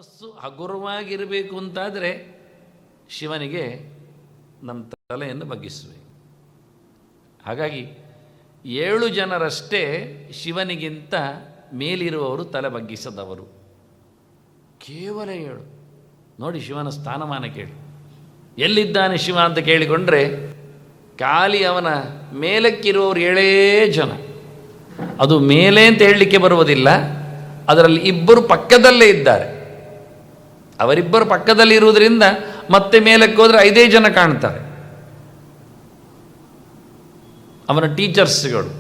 ಮನಸ್ಸು ಹಗುರವಾಗಿರಬೇಕು ಅಂತಾದರೆ ಶಿವನಿಗೆ ನಮ್ಮ ತಲೆಯನ್ನು ಬಗ್ಗಿಸಬೇಕು. ಹಾಗಾಗಿ 7 ಜನರಷ್ಟೇ ಶಿವನಿಗಿಂತ ಮೇಲಿರುವವರು ತಲೆ ಬಗ್ಗಿಸದವರು. ಕೇವಲ 7. ನೋಡಿ ಶಿವನ ಸ್ಥಾನಮಾನ ಕೇಳಿ. ಎಲ್ಲಿದ್ದಾನೆ ಶಿವ ಅಂತ ಕೇಳಿಕೊಂಡ್ರೆ ಖಾಲಿ ಅವನ ಮೇಲಕ್ಕಿರುವವರು 7 ಜನ. ಅದು ಮೇಲೆ ಅಂತ ಹೇಳಲಿಕ್ಕೆ ಬರುವುದಿಲ್ಲ, ಅದರಲ್ಲಿ 2 ಪಕ್ಕದಲ್ಲೇ ಇದ್ದಾರೆ. ಅವರಿಬ್ಬರು ಪಕ್ಕದಲ್ಲಿ ಇರುವುದರಿಂದ ಮತ್ತೆ ಮೇಲಕ್ಕೆ ಹೋದರೆ 5 ಜನ ಕಾಣ್ತಾರೆ. ಅವನ ಟೀಚರ್ಸ್ಗಳು,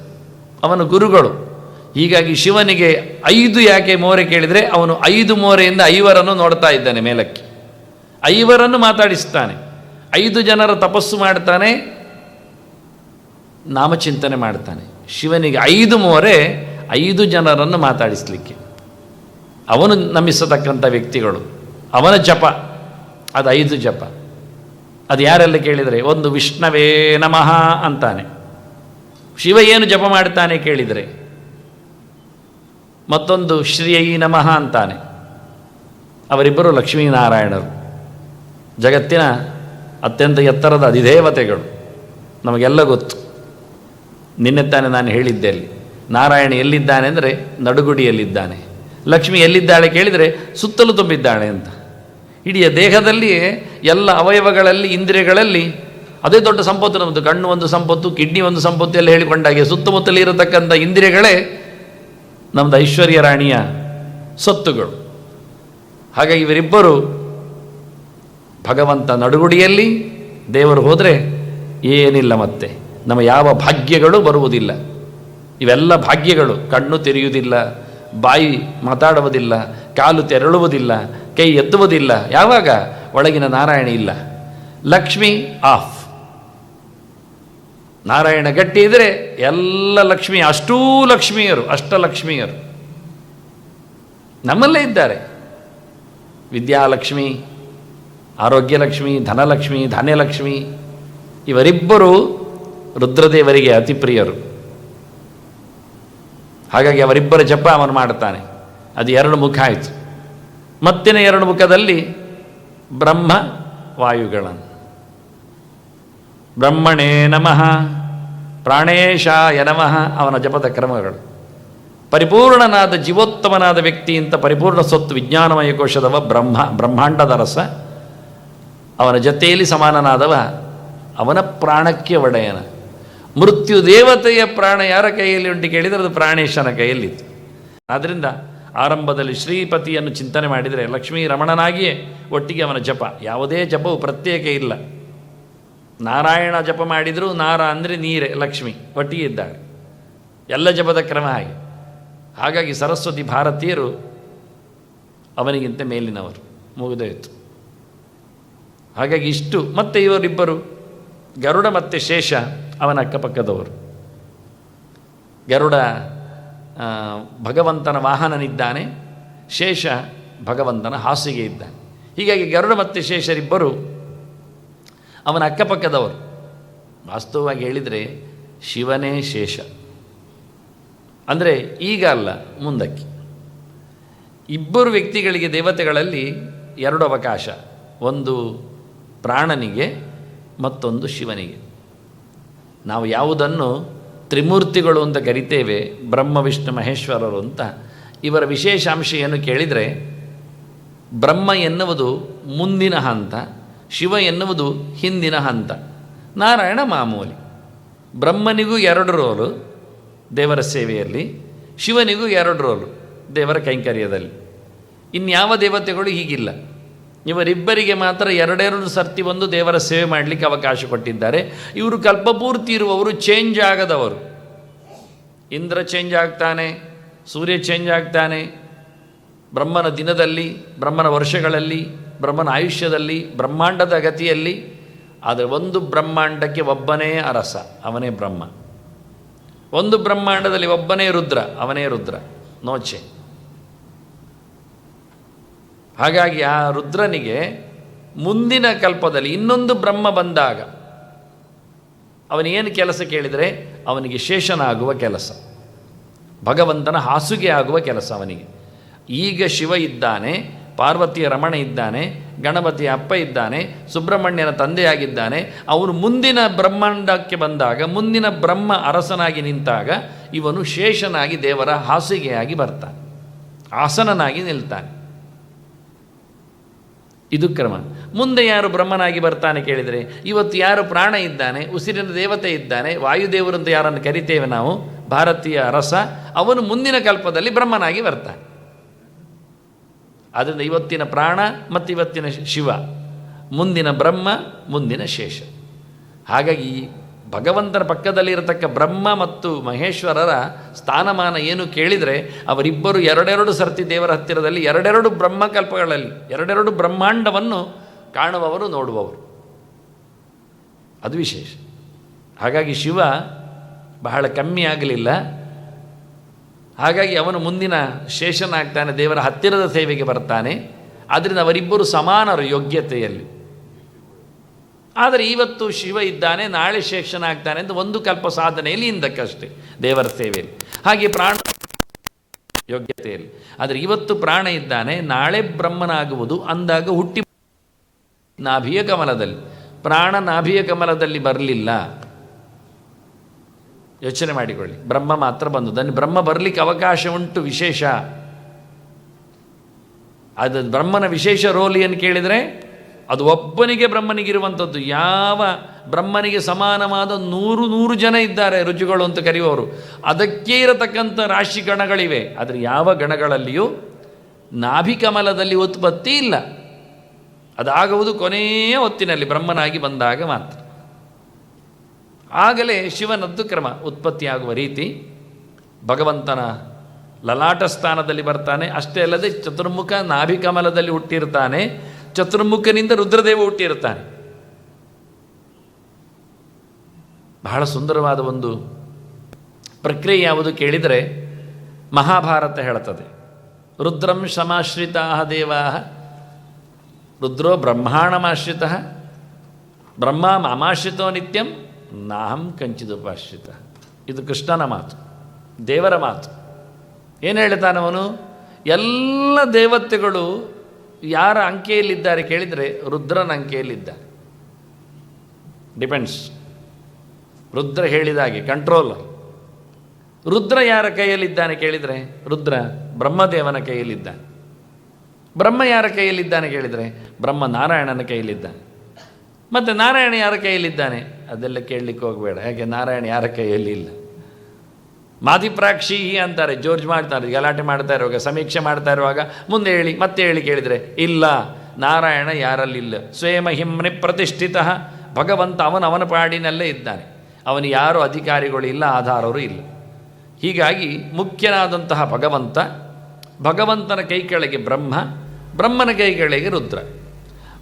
ಅವನ ಗುರುಗಳು. ಹೀಗಾಗಿ ಶಿವನಿಗೆ 5 ಯಾಕೆ ಮೋರೆ ಕೇಳಿದರೆ ಅವನು 5 ಮೋರೆಯಿಂದ 5 ನೋಡ್ತಾ ಇದ್ದಾನೆ ಮೇಲಕ್ಕೆ. 5 ಮಾತಾಡಿಸ್ತಾನೆ. 5 ಜನರ ತಪಸ್ಸು ಮಾಡ್ತಾನೆ, ನಾಮಚಿಂತನೆ ಮಾಡ್ತಾನೆ. ಶಿವನಿಗೆ 5 ಮೋರೆ 5 ಜನರನ್ನು ಮಾತಾಡಿಸಲಿಕ್ಕೆ. ಅವನು ನಮಿಸತಕ್ಕಂಥ ವ್ಯಕ್ತಿಗಳು, ಅವನ ಜಪ ಅದು 5 ಜಪ. ಅದು ಯಾರೆಲ್ಲ ಕೇಳಿದರೆ, ಒಂದು ವಿಷ್ಣವೇ ನಮಃ ಅಂತಾನೆ. ಶಿವ ಏನು ಜಪ ಮಾಡ್ತಾನೆ ಕೇಳಿದರೆ, ಮತ್ತೊಂದು ಶ್ರೀಯೈ ನಮಃ ಅಂತಾನೆ. ಅವರಿಬ್ಬರು ಲಕ್ಷ್ಮೀನಾರಾಯಣರು, ಜಗತ್ತಿನ ಅತ್ಯಂತ ಎತ್ತರದ ಅಧಿದೇವತೆಗಳು. ನಮಗೆಲ್ಲ ಗೊತ್ತು. ನಿನ್ನೆ ತಾನೆ ನಾನು ಹೇಳಿದ್ದೆ, ಅಲ್ಲಿ ನಾರಾಯಣ ಎಲ್ಲಿದ್ದಾನೆ ಅಂದರೆ ನಡುಗುಡಿಯಲ್ಲಿದ್ದಾನೆ. ಲಕ್ಷ್ಮಿ ಎಲ್ಲಿದ್ದಾಳೆ ಕೇಳಿದರೆ ಸುತ್ತಲೂ ತುಂಬಿದ್ದಾಳೆ ಅಂತ. ಇಡೀ ದೇಹದಲ್ಲಿ ಎಲ್ಲ ಅವಯವಗಳಲ್ಲಿ, ಇಂದ್ರಿಯಗಳಲ್ಲಿ ಅದೇ ದೊಡ್ಡ ಸಂಪತ್ತು ನಮ್ಮದು. ಕಣ್ಣು ಒಂದು ಸಂಪತ್ತು, ಕಿಡ್ನಿ ಒಂದು ಸಂಪತ್ತು ಎಲ್ಲ ಹೇಳಿಕೊಂಡಾಗೆ ಸುತ್ತಮುತ್ತಲೇ ಇರತಕ್ಕಂಥ ಇಂದ್ರಿಯಗಳೇ ನಮ್ಮದು ಐಶ್ವರ್ಯ ರಾಣಿಯ ಸೊತ್ತುಗಳು. ಹಾಗಾಗಿ ಇವರಿಬ್ಬರು ಭಗವಂತ ನಡುಗುಡಿಯಲ್ಲಿ, ದೇವರು ಹೋದರೆ ಏನಿಲ್ಲ, ಮತ್ತೆ ನಮ್ಮ ಯಾವ ಭಾಗ್ಯಗಳು ಬರುವುದಿಲ್ಲ. ಇವೆಲ್ಲ ಭಾಗ್ಯಗಳು. ಕಣ್ಣು ತೆರೆಯುವುದಿಲ್ಲ, ಬಾಯಿ ಮಾತಾಡುವುದಿಲ್ಲ, ಕಾಲು ತೆರಳುವುದಿಲ್ಲ, ಕೈ ಎತ್ತುವುದಿಲ್ಲ. ಯಾವಾಗ? ಒಳಗಿನ ನಾರಾಯಣ ಇಲ್ಲ. ಲಕ್ಷ್ಮಿ ಆಫ್. ನಾರಾಯಣ ಗಟ್ಟಿ ಇದ್ದರೆ ಎಲ್ಲ ಲಕ್ಷ್ಮಿ, ಅಷ್ಟೂ ಲಕ್ಷ್ಮಿಯರು, ಅಷ್ಟಲಕ್ಷ್ಮಿಯರು ನಮ್ಮಲ್ಲೇ ಇದ್ದಾರೆ. ವಿದ್ಯಾಲಕ್ಷ್ಮಿ, ಆರೋಗ್ಯಲಕ್ಷ್ಮಿ, ಧನಲಕ್ಷ್ಮಿ, ಧಾನ್ಯಲಕ್ಷ್ಮಿ. ಇವರಿಬ್ಬರು ರುದ್ರದೇವರಿಗೆ ಅತಿ ಪ್ರಿಯರು. ಹಾಗಾಗಿ ಅವರಿಬ್ಬರ ಜಪ ಅವನು ಮಾಡ್ತಾನೆ. ಅದು 2 ಮುಖ ಆಯಿತು. ಮತ್ತಿನ 2 ಮುಖದಲ್ಲಿ ಬ್ರಹ್ಮ ವಾಯುಗಳನ್ನು. ಬ್ರಹ್ಮಣೇ ನಮಃ, ಪ್ರಾಣೇಶಾಯ ನಮಃ ಅವನ ಜಪದ ಕ್ರಮಗಳು. ಪರಿಪೂರ್ಣನಾದ ಜೀವೋತ್ತಮನಾದ ವ್ಯಕ್ತಿ ಅಂತ ಪರಿಪೂರ್ಣ ಸ್ವತ್ತು ವಿಜ್ಞಾನಮಯ ಕೋಶದವ ಬ್ರಹ್ಮ, ಬ್ರಹ್ಮಾಂಡದ ರಸ. ಅವನ ಜೊತೆಯಲ್ಲಿ ಸಮಾನನಾದವ ಅವನ ಪ್ರಾಣಕ್ಕೆ ಒಡೆಯನ. ಮೃತ್ಯು ದೇವತೆಯ ಪ್ರಾಣ ಯಾರ ಕೈಯಲ್ಲಿ ಉಂಟು ಕೇಳಿದರೆ ಅದು ಪ್ರಾಣೇಶನ ಕೈಯಲ್ಲಿತ್ತು. ಆದ್ದರಿಂದ ಆರಂಭದಲ್ಲಿ ಶ್ರೀಪತಿಯನ್ನು ಚಿಂತನೆ ಮಾಡಿದರೆ ಲಕ್ಷ್ಮೀ ರಮಣನಾಗಿಯೇ ಒಟ್ಟಿಗೆ ಅವನ ಜಪ. ಯಾವುದೇ ಜಪವು ಪ್ರತ್ಯೇಕ ಇಲ್ಲ. ನಾರಾಯಣ ಜಪ ಮಾಡಿದರೂ ನಾರ ಅಂದರೆ ನೀರೇ, ಲಕ್ಷ್ಮಿ ಒಟ್ಟಿಗೆ ಇದ್ದಾಳೆ. ಎಲ್ಲ ಜಪದ ಕ್ರಮ ಹಾಗೆ. ಹಾಗಾಗಿ ಸರಸ್ವತಿ ಭಾರತೀಯರು ಅವನಿಗಿಂತ ಮೇಲಿನವರು, ಮುಗಿದೋಯಿತು. ಹಾಗಾಗಿ ಇಷ್ಟು. ಮತ್ತೆ ಇವರಿಬ್ಬರು ಗರುಡ ಮತ್ತು ಶೇಷ ಅವನ ಅಕ್ಕಪಕ್ಕದವರು. ಗರುಡ ಭಗವಂತನ ವಾಹನನಿದ್ದಾನೆ, ಶೇಷ ಭಗವಂತನ ಹಾಸಿಗೆ ಇದ್ದಾನೆ. ಹೀಗಾಗಿ ಗರುಡ ಮತ್ತು ಶೇಷರಿಬ್ಬರು ಅವನ ಅಕ್ಕಪಕ್ಕದವರು. ವಾಸ್ತವವಾಗಿ ಹೇಳಿದರೆ ಶಿವನೇ ಶೇಷ. ಅಂದರೆ ಈಗ ಅಲ್ಲ, ಮುಂದಕ್ಕೆ. ಇಬ್ಬರು ವ್ಯಕ್ತಿಗಳಿಗೆ ದೇವತೆಗಳಲ್ಲಿ 2 ಅವಕಾಶ. ಒಂದು ಪ್ರಾಣನಿಗೆ, ಮತ್ತೊಂದು ಶಿವನಿಗೆ. ನಾವು ಯಾವುದನ್ನು ತ್ರಿಮೂರ್ತಿಗಳು ಅಂತ ಕರಿತೇವೆ, ಬ್ರಹ್ಮ ವಿಷ್ಣು ಮಹೇಶ್ವರರು ಅಂತ, ಇವರ ವಿಶೇಷಾಂಶ ಏನು ಕೇಳಿದರೆ, ಬ್ರಹ್ಮ ಎನ್ನುವುದು ಮುಂದಿನ ಹಂತ, ಶಿವ ಎನ್ನುವುದು ಹಿಂದಿನ ಹಂತ, ನಾರಾಯಣ ಮಾಮೂಲಿ. ಬ್ರಹ್ಮನಿಗೂ 2 ರೋಲು ದೇವರ ಸೇವೆಯಲ್ಲಿ, ಶಿವನಿಗೂ 2 ರೋಲು ದೇವರ ಕೈಂಕರ್ಯದಲ್ಲಿ. ಇನ್ಯಾವ ದೇವತೆಗಳು ಹೀಗಿಲ್ಲ. ಇವರಿಬ್ಬರಿಗೆ ಮಾತ್ರ 2 ಸರ್ತಿ ಬಂದು ದೇವರ ಸೇವೆ ಮಾಡಲಿಕ್ಕೆ ಅವಕಾಶ ಕೊಟ್ಟಿದ್ದಾರೆ. ಇವರು ಕಲ್ಪಪೂರ್ತಿ ಇರುವವರು, ಚೇಂಜ್ ಆಗದವರು. ಇಂದ್ರ ಚೇಂಜ್ ಆಗ್ತಾನೆ, ಸೂರ್ಯ ಚೇಂಜ್ ಆಗ್ತಾನೆ, ಬ್ರಹ್ಮನ ದಿನದಲ್ಲಿ, ಬ್ರಹ್ಮನ ವರ್ಷಗಳಲ್ಲಿ, ಬ್ರಹ್ಮನ ಆಯುಷ್ಯದಲ್ಲಿ, ಬ್ರಹ್ಮಾಂಡದ ಗತಿಯಲ್ಲಿ. ಆದರೆ ಒಂದು ಬ್ರಹ್ಮಾಂಡಕ್ಕೆ ಒಬ್ಬನೇ ಅರಸ, ಅವನೇ ಬ್ರಹ್ಮ. ಒಂದು ಬ್ರಹ್ಮಾಂಡದಲ್ಲಿ ಒಬ್ಬನೇ ರುದ್ರ, ಅವನೇ ರುದ್ರ, ನೋಚೆ. ಹಾಗಾಗಿ ಆ ರುದ್ರನಿಗೆ ಮುಂದಿನ ಕಲ್ಪದಲ್ಲಿ ಇನ್ನೊಂದು ಬ್ರಹ್ಮ ಬಂದಾಗ ಅವನೇನು ಕೆಲಸ ಕೇಳಿದರೆ, ಅವನಿಗೆ ಶೇಷನಾಗುವ ಕೆಲಸ, ಭಗವಂತನ ಹಾಸುಗೆ ಆಗುವ ಕೆಲಸ ಅವನಿಗೆ. ಈಗ ಶಿವ ಇದ್ದಾನೆ, ಪಾರ್ವತಿಯ ರಮಣ ಇದ್ದಾನೆ, ಗಣಪತಿಯ ಅಪ್ಪ ಇದ್ದಾನೆ, ಸುಬ್ರಹ್ಮಣ್ಯನ ತಂದೆಯಾಗಿದ್ದಾನೆ. ಅವನು ಮುಂದಿನ ಬ್ರಹ್ಮಾಂಡಕ್ಕೆ ಬಂದಾಗ, ಮುಂದಿನ ಬ್ರಹ್ಮ ಅರಸನಾಗಿ ನಿಂತಾಗ ಇವನು ಶೇಷನಾಗಿ ದೇವರ ಹಾಸಿಗೆಯಾಗಿ ಬರ್ತಾನೆ, ಆಸನನಾಗಿ ನಿಲ್ತಾನೆ. ಇದು ಕ್ರಮ. ಮುಂದೆ ಯಾರು ಬ್ರಹ್ಮನಾಗಿ ಬರ್ತಾನೆ ಕೇಳಿದರೆ, ಇವತ್ತು ಯಾರು ಪ್ರಾಣ ಇದ್ದಾನೆ, ಉಸಿರಿನ ದೇವತೆ ಇದ್ದಾನೆ, ವಾಯುದೇವರಂತ ಯಾರನ್ನು ಕರಿತೇವೆ ನಾವು, ಭಾರತೀಯ ಅರಸ, ಅವನು ಮುಂದಿನ ಕಲ್ಪದಲ್ಲಿ ಬ್ರಹ್ಮನಾಗಿ ಬರ್ತಾನೆ. ಆದ್ದರಿಂದ ಇವತ್ತಿನ ಪ್ರಾಣ ಮತ್ತು ಇವತ್ತಿನ ಶಿವ, ಮುಂದಿನ ಬ್ರಹ್ಮ, ಮುಂದಿನ ಶೇಷ. ಹಾಗಾಗಿ ಭಗವಂತನ ಪಕ್ಕದಲ್ಲಿರತಕ್ಕ ಬ್ರಹ್ಮ ಮತ್ತು ಮಹೇಶ್ವರರ ಸ್ಥಾನಮಾನ ಏನು ಕೇಳಿದರೆ, ಅವರಿಬ್ಬರು ಎರಡೆರಡು ಸರ್ತಿ ದೇವರ ಹತ್ತಿರದಲ್ಲಿ ಎರಡೆರಡು ಬ್ರಹ್ಮಕಲ್ಪಗಳಲ್ಲಿ ಎರಡೆರಡು ಬ್ರಹ್ಮಾಂಡವನ್ನು ಕಾಣುವವರು, ನೋಡುವವರು. ಅದು ವಿಶೇಷ. ಹಾಗಾಗಿ ಶಿವ ಬಹಳ ಕಮ್ಮಿ ಆಗಲಿಲ್ಲ. ಹಾಗಾಗಿ ಅವನು ಮುಂದಿನ ಶೇಷನಾಗ್ತಾನೆ, ದೇವರ ಹತ್ತಿರದ ಸೇವೆಗೆ ಬರ್ತಾನೆ. ಆದ್ದರಿಂದ ಅವರಿಬ್ಬರು ಸಮಾನರು ಯೋಗ್ಯತೆಯಲ್ಲಿ. ಆದರೆ ಇವತ್ತು ಶಿವ ಇದ್ದಾನೆ, ನಾಳೆ ಶೇಷನಾಗ್ತಾನೆ ಅಂತ ಒಂದು ಕಲ್ಪ ಸಾಧನೆಯಲ್ಲಿ ಹಿಂದಕ್ಕಷ್ಟೇ ದೇವರ ಸೇವೆಯಲ್ಲಿ. ಹಾಗೆ ಪ್ರಾಣ ಯೋಗ್ಯತೆಯಲ್ಲಿ. ಆದರೆ ಇವತ್ತು ಪ್ರಾಣ ಇದ್ದಾನೆ, ನಾಳೆ ಬ್ರಹ್ಮನಾಗುವುದು ಅಂದಾಗ ಹುಟ್ಟಿ ನಾಭಿಯ ಕಮಲದಲ್ಲಿ. ಪ್ರಾಣ ನಾಭಿಯ ಕಮಲದಲ್ಲಿ ಬರಲಿಲ್ಲ, ಯೋಚನೆ ಮಾಡಿಕೊಳ್ಳಿ. ಬ್ರಹ್ಮ ಮಾತ್ರ ಬಂದದ್ದು. ಬ್ರಹ್ಮ ಬರಲಿಕ್ಕೆ ಅವಕಾಶ ಉಂಟು, ವಿಶೇಷ. ಅದು ಬ್ರಹ್ಮನ ವಿಶೇಷ ರೋಲ್ ಏನು ಕೇಳಿದರೆ, ಅದು ಒಬ್ಬನಿಗೆ ಬ್ರಹ್ಮನಿಗಿರುವಂಥದ್ದು. ಯಾವ ಬ್ರಹ್ಮನಿಗೆ ಸಮಾನವಾದ 100 ಜನ ಇದ್ದಾರೆ, ರುಜುಗಳು ಅಂತ ಕರೆಯುವವರು. ಅದಕ್ಕೆ ಇರತಕ್ಕಂಥ ರಾಶಿ ಗಣಗಳಿವೆ. ಆದರೆ ಯಾವ ಗಣಗಳಲ್ಲಿಯೂ ನಾಭಿಕಮಲದಲ್ಲಿ ಉತ್ಪತ್ತಿ ಇಲ್ಲ. ಅದಾಗುವುದು ಕೊನೆಯ ಹೊತ್ತಿನಲ್ಲಿ ಬ್ರಹ್ಮನಾಗಿ ಬಂದಾಗ ಮಾತ್ರ. ಆಗಲೇ ಶಿವನದ್ದು ಕ್ರಮ ಉತ್ಪತ್ತಿಯಾಗುವ ರೀತಿ. ಭಗವಂತನ ಲಲಾಟ ಸ್ಥಾನದಲ್ಲಿ ಬರ್ತಾನೆ. ಅಷ್ಟೇ ಅಲ್ಲದೆ ಚತುರ್ಮುಖ ನಾಭಿಕಮಲದಲ್ಲಿ ಹುಟ್ಟಿರ್ತಾನೆ. ಚತುರ್ಮುಖನಿಂದ ರುದ್ರದೇವ ಹುಟ್ಟಿರ್ತಾನೆ. ಬಹಳ ಸುಂದರವಾದ ಒಂದು ಪ್ರಕ್ರಿಯೆ ಯಾವುದು ಕೇಳಿದರೆ, ಮಹಾಭಾರತ ಹೇಳ್ತದೆ, ರುದ್ರಂ ಶಮಾಶ್ರಿತಾ ದೇವಾ ರುದ್ರೋ ಬ್ರಹ್ಮಾಣಮಾಶ್ರಿತ ಬ್ರಹ್ಮ ಮಾಮಾಶ್ರಿತೋ ನಿತ್ಯಂ ನಾಹಂ ಕಂಚಿದುಪಾಶ್ರಿತ. ಇದು ಕೃಷ್ಣನ ಮಾತು, ದೇವರ ಮಾತು. ಏನು ಹೇಳ್ತಾನವನು? ಎಲ್ಲ ದೇವತೆಗಳು ಯಾರ ಅಂಕೆಯಲ್ಲಿದ್ದಾರೆ ಕೇಳಿದರೆ ರುದ್ರನ ಅಂಕೆಯಲ್ಲಿದ್ದಾರೆ. ಡಿಪೆಂಡ್ಸ್. ರುದ್ರ ಹೇಳಿದಾಗೆ ಕಂಟ್ರೋಲ್. ರುದ್ರ ಯಾರ ಕೈಯಲ್ಲಿದ್ದಾನೆ ಕೇಳಿದರೆ, ರುದ್ರ ಬ್ರಹ್ಮದೇವನ ಕೈಯಲ್ಲಿದ್ದಾನೆ. ಬ್ರಹ್ಮ ಯಾರ ಕೈಯಲ್ಲಿದ್ದಾನೆ ಕೇಳಿದರೆ, ಬ್ರಹ್ಮ ನಾರಾಯಣನ ಕೈಯಲ್ಲಿದ್ದಾನೆ. ಮತ್ತು ನಾರಾಯಣ ಯಾರ ಕೈಯಲ್ಲಿದ್ದಾನೆ? ಅದೆಲ್ಲ ಕೇಳಲಿಕ್ಕೆ ಹೋಗಬೇಡ. ಯಾಕೆ ನಾರಾಯಣ ಯಾರ ಕೈಯಲ್ಲಿ ಇಲ್ಲ. ಮಾಧಿಪ್ರಾಕ್ಷಿ ಅಂತಾರೆ, ಜೋರ್ಜ್ ಮಾಡ್ತಾರೆ, ಗಲಾಟೆ ಮಾಡ್ತಾ ಇರುವಾಗ, ಸಮೀಕ್ಷೆ ಮಾಡ್ತಾ ಇರುವಾಗ ಮುಂದೆ ಹೇಳಿ ಮತ್ತೆ ಹೇಳಿ ಕೇಳಿದರೆ, ಇಲ್ಲ, ನಾರಾಯಣ ಯಾರಲ್ಲಿಲ್ಲ. ಸ್ವಯಂಹಿಮ್ನಿ ಪ್ರತಿಷ್ಠಿತ. ಭಗವಂತ ಅವನ ಪಾಡಿನಲ್ಲೇ ಇದ್ದಾನೆ. ಅವನು ಯಾರು ಅಧಿಕಾರಿಗಳು ಇಲ್ಲ, ಆಧಾರರು ಇಲ್ಲ. ಹೀಗಾಗಿ ಮುಖ್ಯನಾದಂತಹ ಭಗವಂತ, ಭಗವಂತನ ಕೈ ಕೆಳಗೆ ಬ್ರಹ್ಮ, ಬ್ರಹ್ಮನ ಕೈ ಕೆಳಗೆ ರುದ್ರ.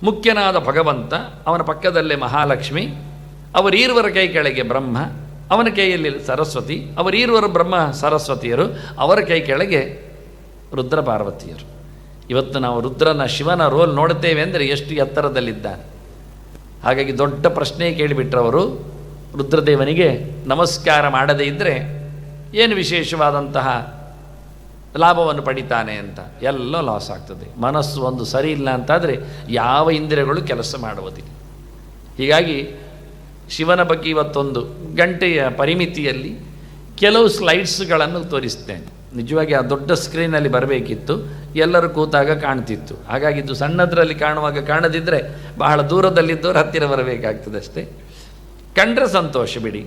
ಮುಖ್ಯನಾದ ಭಗವಂತ, ಅವನ ಪಕ್ಕದಲ್ಲೇ ಮಹಾಲಕ್ಷ್ಮಿ, ಅವರೀರ್ವರ ಕೈ ಕೆಳಗೆ ಬ್ರಹ್ಮ, ಅವನ ಕೈಯಲ್ಲಿ ಸರಸ್ವತಿ, ಅವರೀರ್ವರು ಬ್ರಹ್ಮ ಸರಸ್ವತಿಯರು, ಅವರ ಕೈ ಕೆಳಗೆ ರುದ್ರ ಪಾರ್ವತಿಯರು. ಇವತ್ತು ನಾವು ರುದ್ರನ ಶಿವನ ರೋಲ್ ನೋಡುತ್ತೇವೆ ಅಂದರೆ ಎಷ್ಟು ಎತ್ತರದಲ್ಲಿದ್ದಾನೆ. ಹಾಗಾಗಿ ದೊಡ್ಡ ಪ್ರಶ್ನೆ ಕೇಳಿಬಿಟ್ರವರು, ರುದ್ರದೇವನಿಗೆ ನಮಸ್ಕಾರ ಮಾಡದೇ ಇದ್ದರೆ ಏನು ವಿಶೇಷವಾದಂತಹ ಲಾಭವನ್ನು ಪಡಿತಾನೆ ಅಂತ. ಎಲ್ಲ ಲಾಸ್ ಆಗ್ತದೆ. ಮನಸ್ಸು ಒಂದು ಸರಿ ಇಲ್ಲ ಅಂತಾದರೆ ಯಾವ ಇಂದ್ರಿಯಗಳು ಕೆಲಸ ಮಾಡುವುದಿಲ್ಲ. ಹೀಗಾಗಿ ಶಿವನ ಬಗ್ಗೆ ಇವತ್ತೊಂದು ಗಂಟೆಯ ಪರಿಮಿತಿಯಲ್ಲಿ ಕೆಲವು ಸ್ಲೈಡ್ಸ್ಗಳನ್ನು ತೋರಿಸ್ತೇನೆ. ನಿಜವಾಗಿ ಆ ದೊಡ್ಡ ಸ್ಕ್ರೀನಲ್ಲಿ ಬರಬೇಕಿತ್ತು, ಎಲ್ಲರೂ ಕೂತಾಗ ಕಾಣ್ತಿತ್ತು. ಹಾಗಾಗಿದ್ದು ಸಣ್ಣದರಲ್ಲಿ ಕಾಣುವಾಗ ಕಾಣದಿದ್ದರೆ ಬಹಳ ದೂರದಲ್ಲಿದ್ದವರು ಹತ್ತಿರ ಬರಬೇಕಾಗ್ತದೆ ಅಷ್ಟೇ. ಕಂಡ್ರೆ ಸಂತೋಷ ಬಿಡಿ,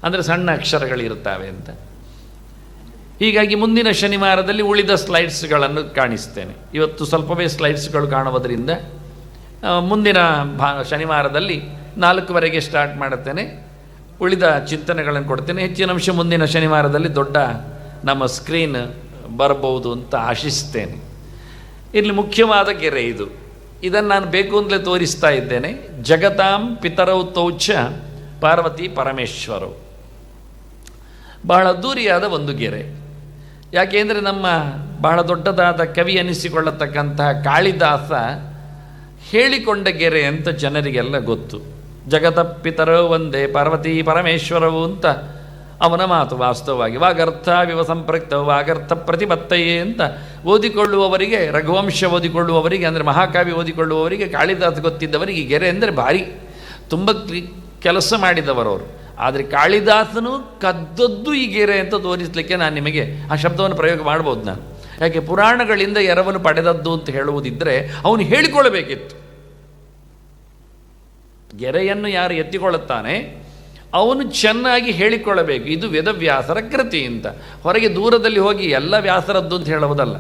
ಅಂದರೆ ಸಣ್ಣ ಅಕ್ಷರಗಳಿರುತ್ತವೆ ಅಂತ. ಹೀಗಾಗಿ ಮುಂದಿನ ಶನಿವಾರದಲ್ಲಿ ಉಳಿದ ಸ್ಲೈಡ್ಸ್ಗಳನ್ನು ಕಾಣಿಸ್ತೇನೆ. ಇವತ್ತು ಸ್ವಲ್ಪವೇ ಸ್ಲೈಡ್ಸ್ಗಳು ಕಾಣುವುದರಿಂದ ಮುಂದಿನ ಶನಿವಾರದಲ್ಲಿ 4:15 ಸ್ಟಾರ್ಟ್ ಮಾಡುತ್ತೇನೆ. ಉಳಿದ ಚಿಂತನೆಗಳನ್ನು ಕೊಡ್ತೇನೆ. ಹೆಚ್ಚಿನ ಅಂಶ ಮುಂದಿನ ಶನಿವಾರದಲ್ಲಿ ದೊಡ್ಡ ನಮ್ಮ ಸ್ಕ್ರೀನ್ ಬರಬಹುದು ಅಂತ ಆಶಿಸ್ತೇನೆ. ಇಲ್ಲಿ ಮುಖ್ಯವಾದ ಗೆರೆ ಇದು. ಇದನ್ನು ನಾನು ಬೇಕು ಅಂತಲೇ ತೋರಿಸ್ತಾ ಇದ್ದೇನೆ. ಜಗತಾಂ ಪಿತರೌ ತೌಚ ಪಾರ್ವತಿ ಪರಮೇಶ್ವರವು. ಬಹಳ ಅದ್ದೂರಿಯಾದ ಒಂದು ಗೆರೆ. ಯಾಕೆಂದರೆ ನಮ್ಮ ಬಹಳ ದೊಡ್ಡದಾದ ಕವಿ ಅನಿಸಿಕೊಳ್ಳತಕ್ಕಂತಹ ಕಾಳಿದಾಸ ಹೇಳಿಕೊಂಡ ಗೆರೆ ಅಂತ ಜನರಿಗೆಲ್ಲ ಗೊತ್ತು. ಜಗತ ಪಿತರೋ ಒಂದೇ ಪಾರ್ವತಿ ಪರಮೇಶ್ವರವು ಅಂತ ಅವನ ಮಾತು ವಾಸ್ತವವಾಗಿ ವಾಗರ್ಥ ವಿವ ಸಂಪೃಕ್ತ ವಾಗರ್ಥ ಪ್ರತಿಪತ್ತಯೇ ಅಂತ ಓದಿಕೊಳ್ಳುವವರಿಗೆ, ರಘುವಂಶ ಓದಿಕೊಳ್ಳುವವರಿಗೆ, ಅಂದರೆ ಮಹಾಕಾವ್ಯ ಓದಿಕೊಳ್ಳುವವರಿಗೆ, ಕಾಳಿದಾಸ ಗೊತ್ತಿದ್ದವರಿಗೆ ಈ ಗೆರೆ ಅಂದರೆ ಭಾರಿ ತುಂಬ ಕೆಲಸ ಮಾಡಿದವರವರು. ಆದರೆ ಕಾಳಿದಾಸನು ಕದ್ದದ್ದು ಈ ಗೆರೆ ಅಂತ ತೋರಿಸಲಿಕ್ಕೆ ನಾನು ನಿಮಗೆ ಆ ಶಬ್ದವನ್ನು ಪ್ರಯೋಗ ಮಾಡ್ಬೋದು ನಾನು. ಯಾಕೆ ಪುರಾಣಗಳಿಂದ ಎರವಲು ಪಡೆದದ್ದು ಅಂತ ಹೇಳುವುದಿದ್ದರೆ ಅವನು ಹೇಳಿಕೊಳ್ಳಬೇಕಿತ್ತು. ಗೆರೆಯನ್ನು ಯಾರು ಎತ್ತಿಕೊಳ್ಳುತ್ತಾನೆ ಅವನು ಚೆನ್ನಾಗಿ ಹೇಳಿಕೊಳ್ಳಬೇಕು, ಇದು ವೇದವ್ಯಾಸರ ಕೃತಿ ಅಂತ. ಹೊರಗೆ ದೂರದಲ್ಲಿ ಹೋಗಿ ಎಲ್ಲ ವ್ಯಾಸರದ್ದು ಅಂತ ಹೇಳುವುದಲ್ಲ.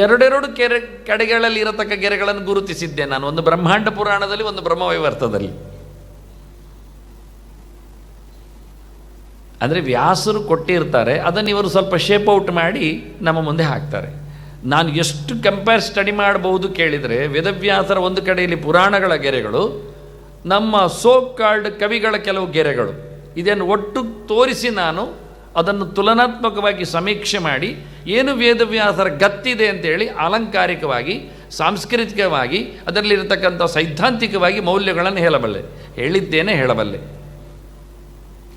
ಎರಡೆರಡು ಕಡೆಗಳಲ್ಲಿ ಇರತಕ್ಕ ಗೆರೆಗಳನ್ನು ಗುರುತಿಸಿದ್ದೆ ನಾನು, ಒಂದು ಬ್ರಹ್ಮಾಂಡ ಪುರಾಣದಲ್ಲಿ, ಒಂದು ಬ್ರಹ್ಮವೈವರ್ತದಲ್ಲಿ. ಅಂದರೆ ವ್ಯಾಸರು ಕೊಟ್ಟಿರ್ತಾರೆ, ಅದನ್ನು ಇವರು ಸ್ವಲ್ಪ ಶೇಪ್ ಔಟ್ ಮಾಡಿ ನಮ್ಮ ಮುಂದೆ ಹಾಕ್ತಾರೆ. ನಾನು ಎಷ್ಟು ಕಂಪೇರ್ ಸ್ಟಡಿ ಮಾಡಬಹುದು ಕೇಳಿದರೆ, ವೇದವ್ಯಾಸರ ಒಂದು ಕಡೆಯಲ್ಲಿ ಪುರಾಣಗಳ ಗೆರೆಗಳು, ನಮ್ಮ ಸೋ ಕಾಲ್ಡ್ ಕವಿಗಳ ಕೆಲವು ಗೆರೆಗಳು, ಇದನ್ನು ಒಟ್ಟು ತೋರಿಸಿ ನಾನು ಅದನ್ನು ತುಲನಾತ್ಮಕವಾಗಿ ಸಮೀಕ್ಷೆ ಮಾಡಿ ಏನು ವೇದವ್ಯಾಸರ ಗತ್ತಿದೆ ಅಂತೇಳಿ ಅಲಂಕಾರಿಕವಾಗಿ, ಸಾಂಸ್ಕೃತಿಕವಾಗಿ, ಅದರಲ್ಲಿರತಕ್ಕಂಥ ಸೈದ್ಧಾಂತಿಕವಾಗಿ ಮೌಲ್ಯಗಳನ್ನು ಹೇಳಬಲ್ಲೆ, ಹೇಳಬಲ್ಲೆ.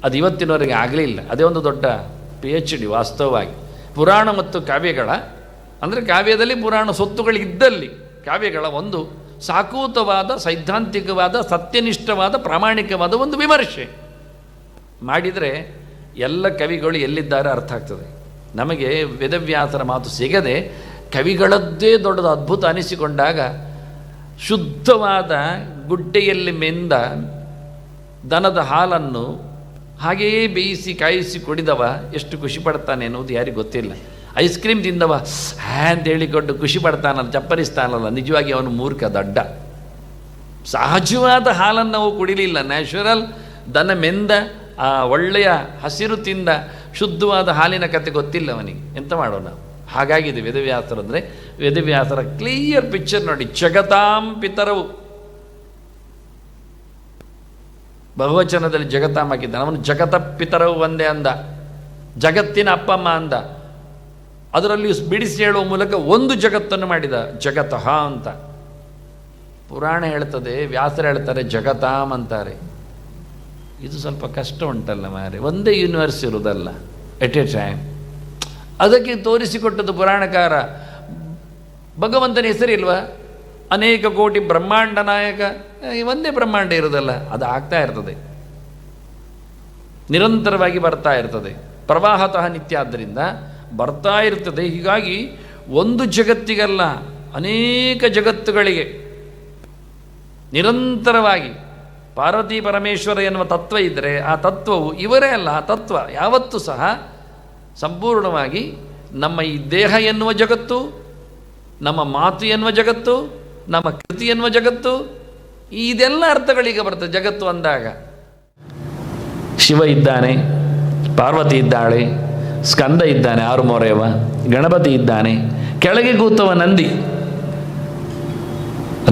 ಅದು ಇವತ್ತಿನವರೆಗೆ ಆಗಲಿಲ್ಲ. ಅದೇ ಒಂದು ದೊಡ್ಡ PhD ವಾಸ್ತವವಾಗಿ. ಪುರಾಣ ಮತ್ತು ಕಾವ್ಯಗಳ, ಅಂದರೆ ಕಾವ್ಯದಲ್ಲಿ ಪುರಾಣ ಸೊತ್ತುಗಳಿದ್ದಲ್ಲಿ ಕಾವ್ಯಗಳ ಒಂದು ಸಾಕೂತವಾದ, ಸೈದ್ಧಾಂತಿಕವಾದ, ಸತ್ಯನಿಷ್ಠವಾದ, ಪ್ರಾಮಾಣಿಕವಾದ ಒಂದು ವಿಮರ್ಶೆ ಮಾಡಿದರೆ ಎಲ್ಲ ಕವಿಗಳು ಎಲ್ಲಿದ್ದಾರೆ ಅರ್ಥ ಆಗ್ತದೆ. ನಮಗೆ ವೇದವ್ಯಾಸರ ಮಾತು ಸಿಗದೆ ಕವಿಗಳದ್ದೇ ದೊಡ್ಡದು ಅದ್ಭುತ ಅನಿಸಿಕೊಂಡಾಗ, ಶುದ್ಧವಾದ ಗುಡ್ಡೆಯಲ್ಲಿ ಮೆಂದ ದನದ ಹಾಲನ್ನು ಹಾಗೆಯೇ ಬೇಯಿಸಿ ಕಾಯಿಸಿ ಕುಡಿದವ ಎಷ್ಟು ಖುಷಿ ಪಡ್ತಾನೆ ಅನ್ನೋದು ಯಾರಿಗೆ ಗೊತ್ತಿಲ್ಲ. ಐಸ್ ಕ್ರೀಮ್ ತಿಂದವ ಅಂತ ಹೇಳಿಕೊಂಡು ಖುಷಿ ಪಡ್ತಾನಲ್ಲ, ಚಪ್ಪರಿಸ್ತಾನಲ್ಲ, ನಿಜವಾಗಿ ಅವನು ಮೂರ್ಖ, ದಡ್ಡ. ಸಹಜವಾದ ಹಾಲನ್ನು ನಾವು ಕುಡಿಲಿಲ್ಲ, ನ್ಯಾಚುರಲ್ ದನ ಮೆಂದ ಆ ಒಳ್ಳೆಯ ಹಸಿರು ತಿಂದ ಶುದ್ಧವಾದ ಹಾಲಿನ ಕತೆ ಗೊತ್ತಿಲ್ಲ ಅವನಿಗೆ. ಎಂತ ಮಾಡೋಣ? ಹಾಗಾಗಿದೆ ವೇದವ್ಯಾಸರು. ಅಂದರೆ ವೇದವ್ಯಾಸರ ಕ್ಲಿಯರ್ ಪಿಕ್ಚರ್ ನೋಡಿ. ಜಗತಾಂ ಪಿತರವು, ಬಹುವಚನದಲ್ಲಿ ಜಗತಾಂ ಹಾಕಿದ್ದಾನೆ. ಅವನು ಜಗತ ಪಿತರವು ಒಂದೇ ಅಂದ, ಜಗತ್ತಿನ ಅಪ್ಪಮ್ಮ ಅಂದ. ಅದರಲ್ಲಿ ಬಿಡಿಸಿ ಹೇಳುವ ಮೂಲಕ ಒಂದು ಜಗತ್ತನ್ನು ಮಾಡಿದ, ಜಗತಃ ಅಂತ. ಪುರಾಣ ಹೇಳ್ತದೆ, ವ್ಯಾಸರು ಹೇಳ್ತಾರೆ ಜಗತಾಂ ಅಂತಾರೆ. ಇದು ಸ್ವಲ್ಪ ಕಷ್ಟ ಉಂಟಲ್ಲ ಮಾರೆ, ಒಂದೇ ಯೂನಿವರ್ಸ್ ಇರುವುದಲ್ಲ ಎಟ್ ಎ ಟೈಮ್. ಅದಕ್ಕೆ ತೋರಿಸಿಕೊಟ್ಟದ್ದು ಪುರಾಣಕಾರ. ಭಗವಂತನ ಹೆಸರಿಲ್ವಾ? ಅನೇಕ ಕೋಟಿ ಬ್ರಹ್ಮಾಂಡ ನಾಯಕ, ಒಂದೇ ಬ್ರಹ್ಮಾಂಡ ಇರೋದಲ್ಲ, ಅದು ಆಗ್ತಾ ಇರ್ತದೆ, ನಿರಂತರವಾಗಿ ಬರ್ತಾ ಇರ್ತದೆ, ಪ್ರವಾಹತಃ ನಿತ್ಯ, ಆದ್ದರಿಂದ ಬರ್ತಾ ಇರ್ತದೆ. ಹೀಗಾಗಿ ಒಂದು ಜಗತ್ತಿಗಲ್ಲ, ಅನೇಕ ಜಗತ್ತುಗಳಿಗೆ ನಿರಂತರವಾಗಿ ಪಾರ್ವತಿ ಪರಮೇಶ್ವರ ಎನ್ನುವ ತತ್ವ ಇದ್ದರೆ, ಆ ತತ್ವವು ಇವರೇ ಅಲ್ಲ. ಆ ತತ್ವ ಯಾವತ್ತೂ ಸಹ ಸಂಪೂರ್ಣವಾಗಿ ನಮ್ಮ ಈ ದೇಹ ಎನ್ನುವ ಜಗತ್ತು, ನಮ್ಮ ಮಾತು ಎನ್ನುವ ಜಗತ್ತು, ನಮ್ಮ ಕೃತಿ ಎನ್ನುವ ಜಗತ್ತು, ಇದೆಲ್ಲ ಅರ್ಥಗಳಿಗೆ ಬರ್ತದೆ ಜಗತ್ತು ಅಂದಾಗ. ಶಿವ ಇದ್ದಾನೆ, ಪಾರ್ವತಿ ಇದ್ದಾಳೆ, ಸ್ಕಂದ ಇದ್ದಾನೆ, ಆರುಮೊರೆಯವ, ಗಣಪತಿ ಇದ್ದಾನೆ, ಕೆಳಗೆ ಕೂತವ ನಂದಿ,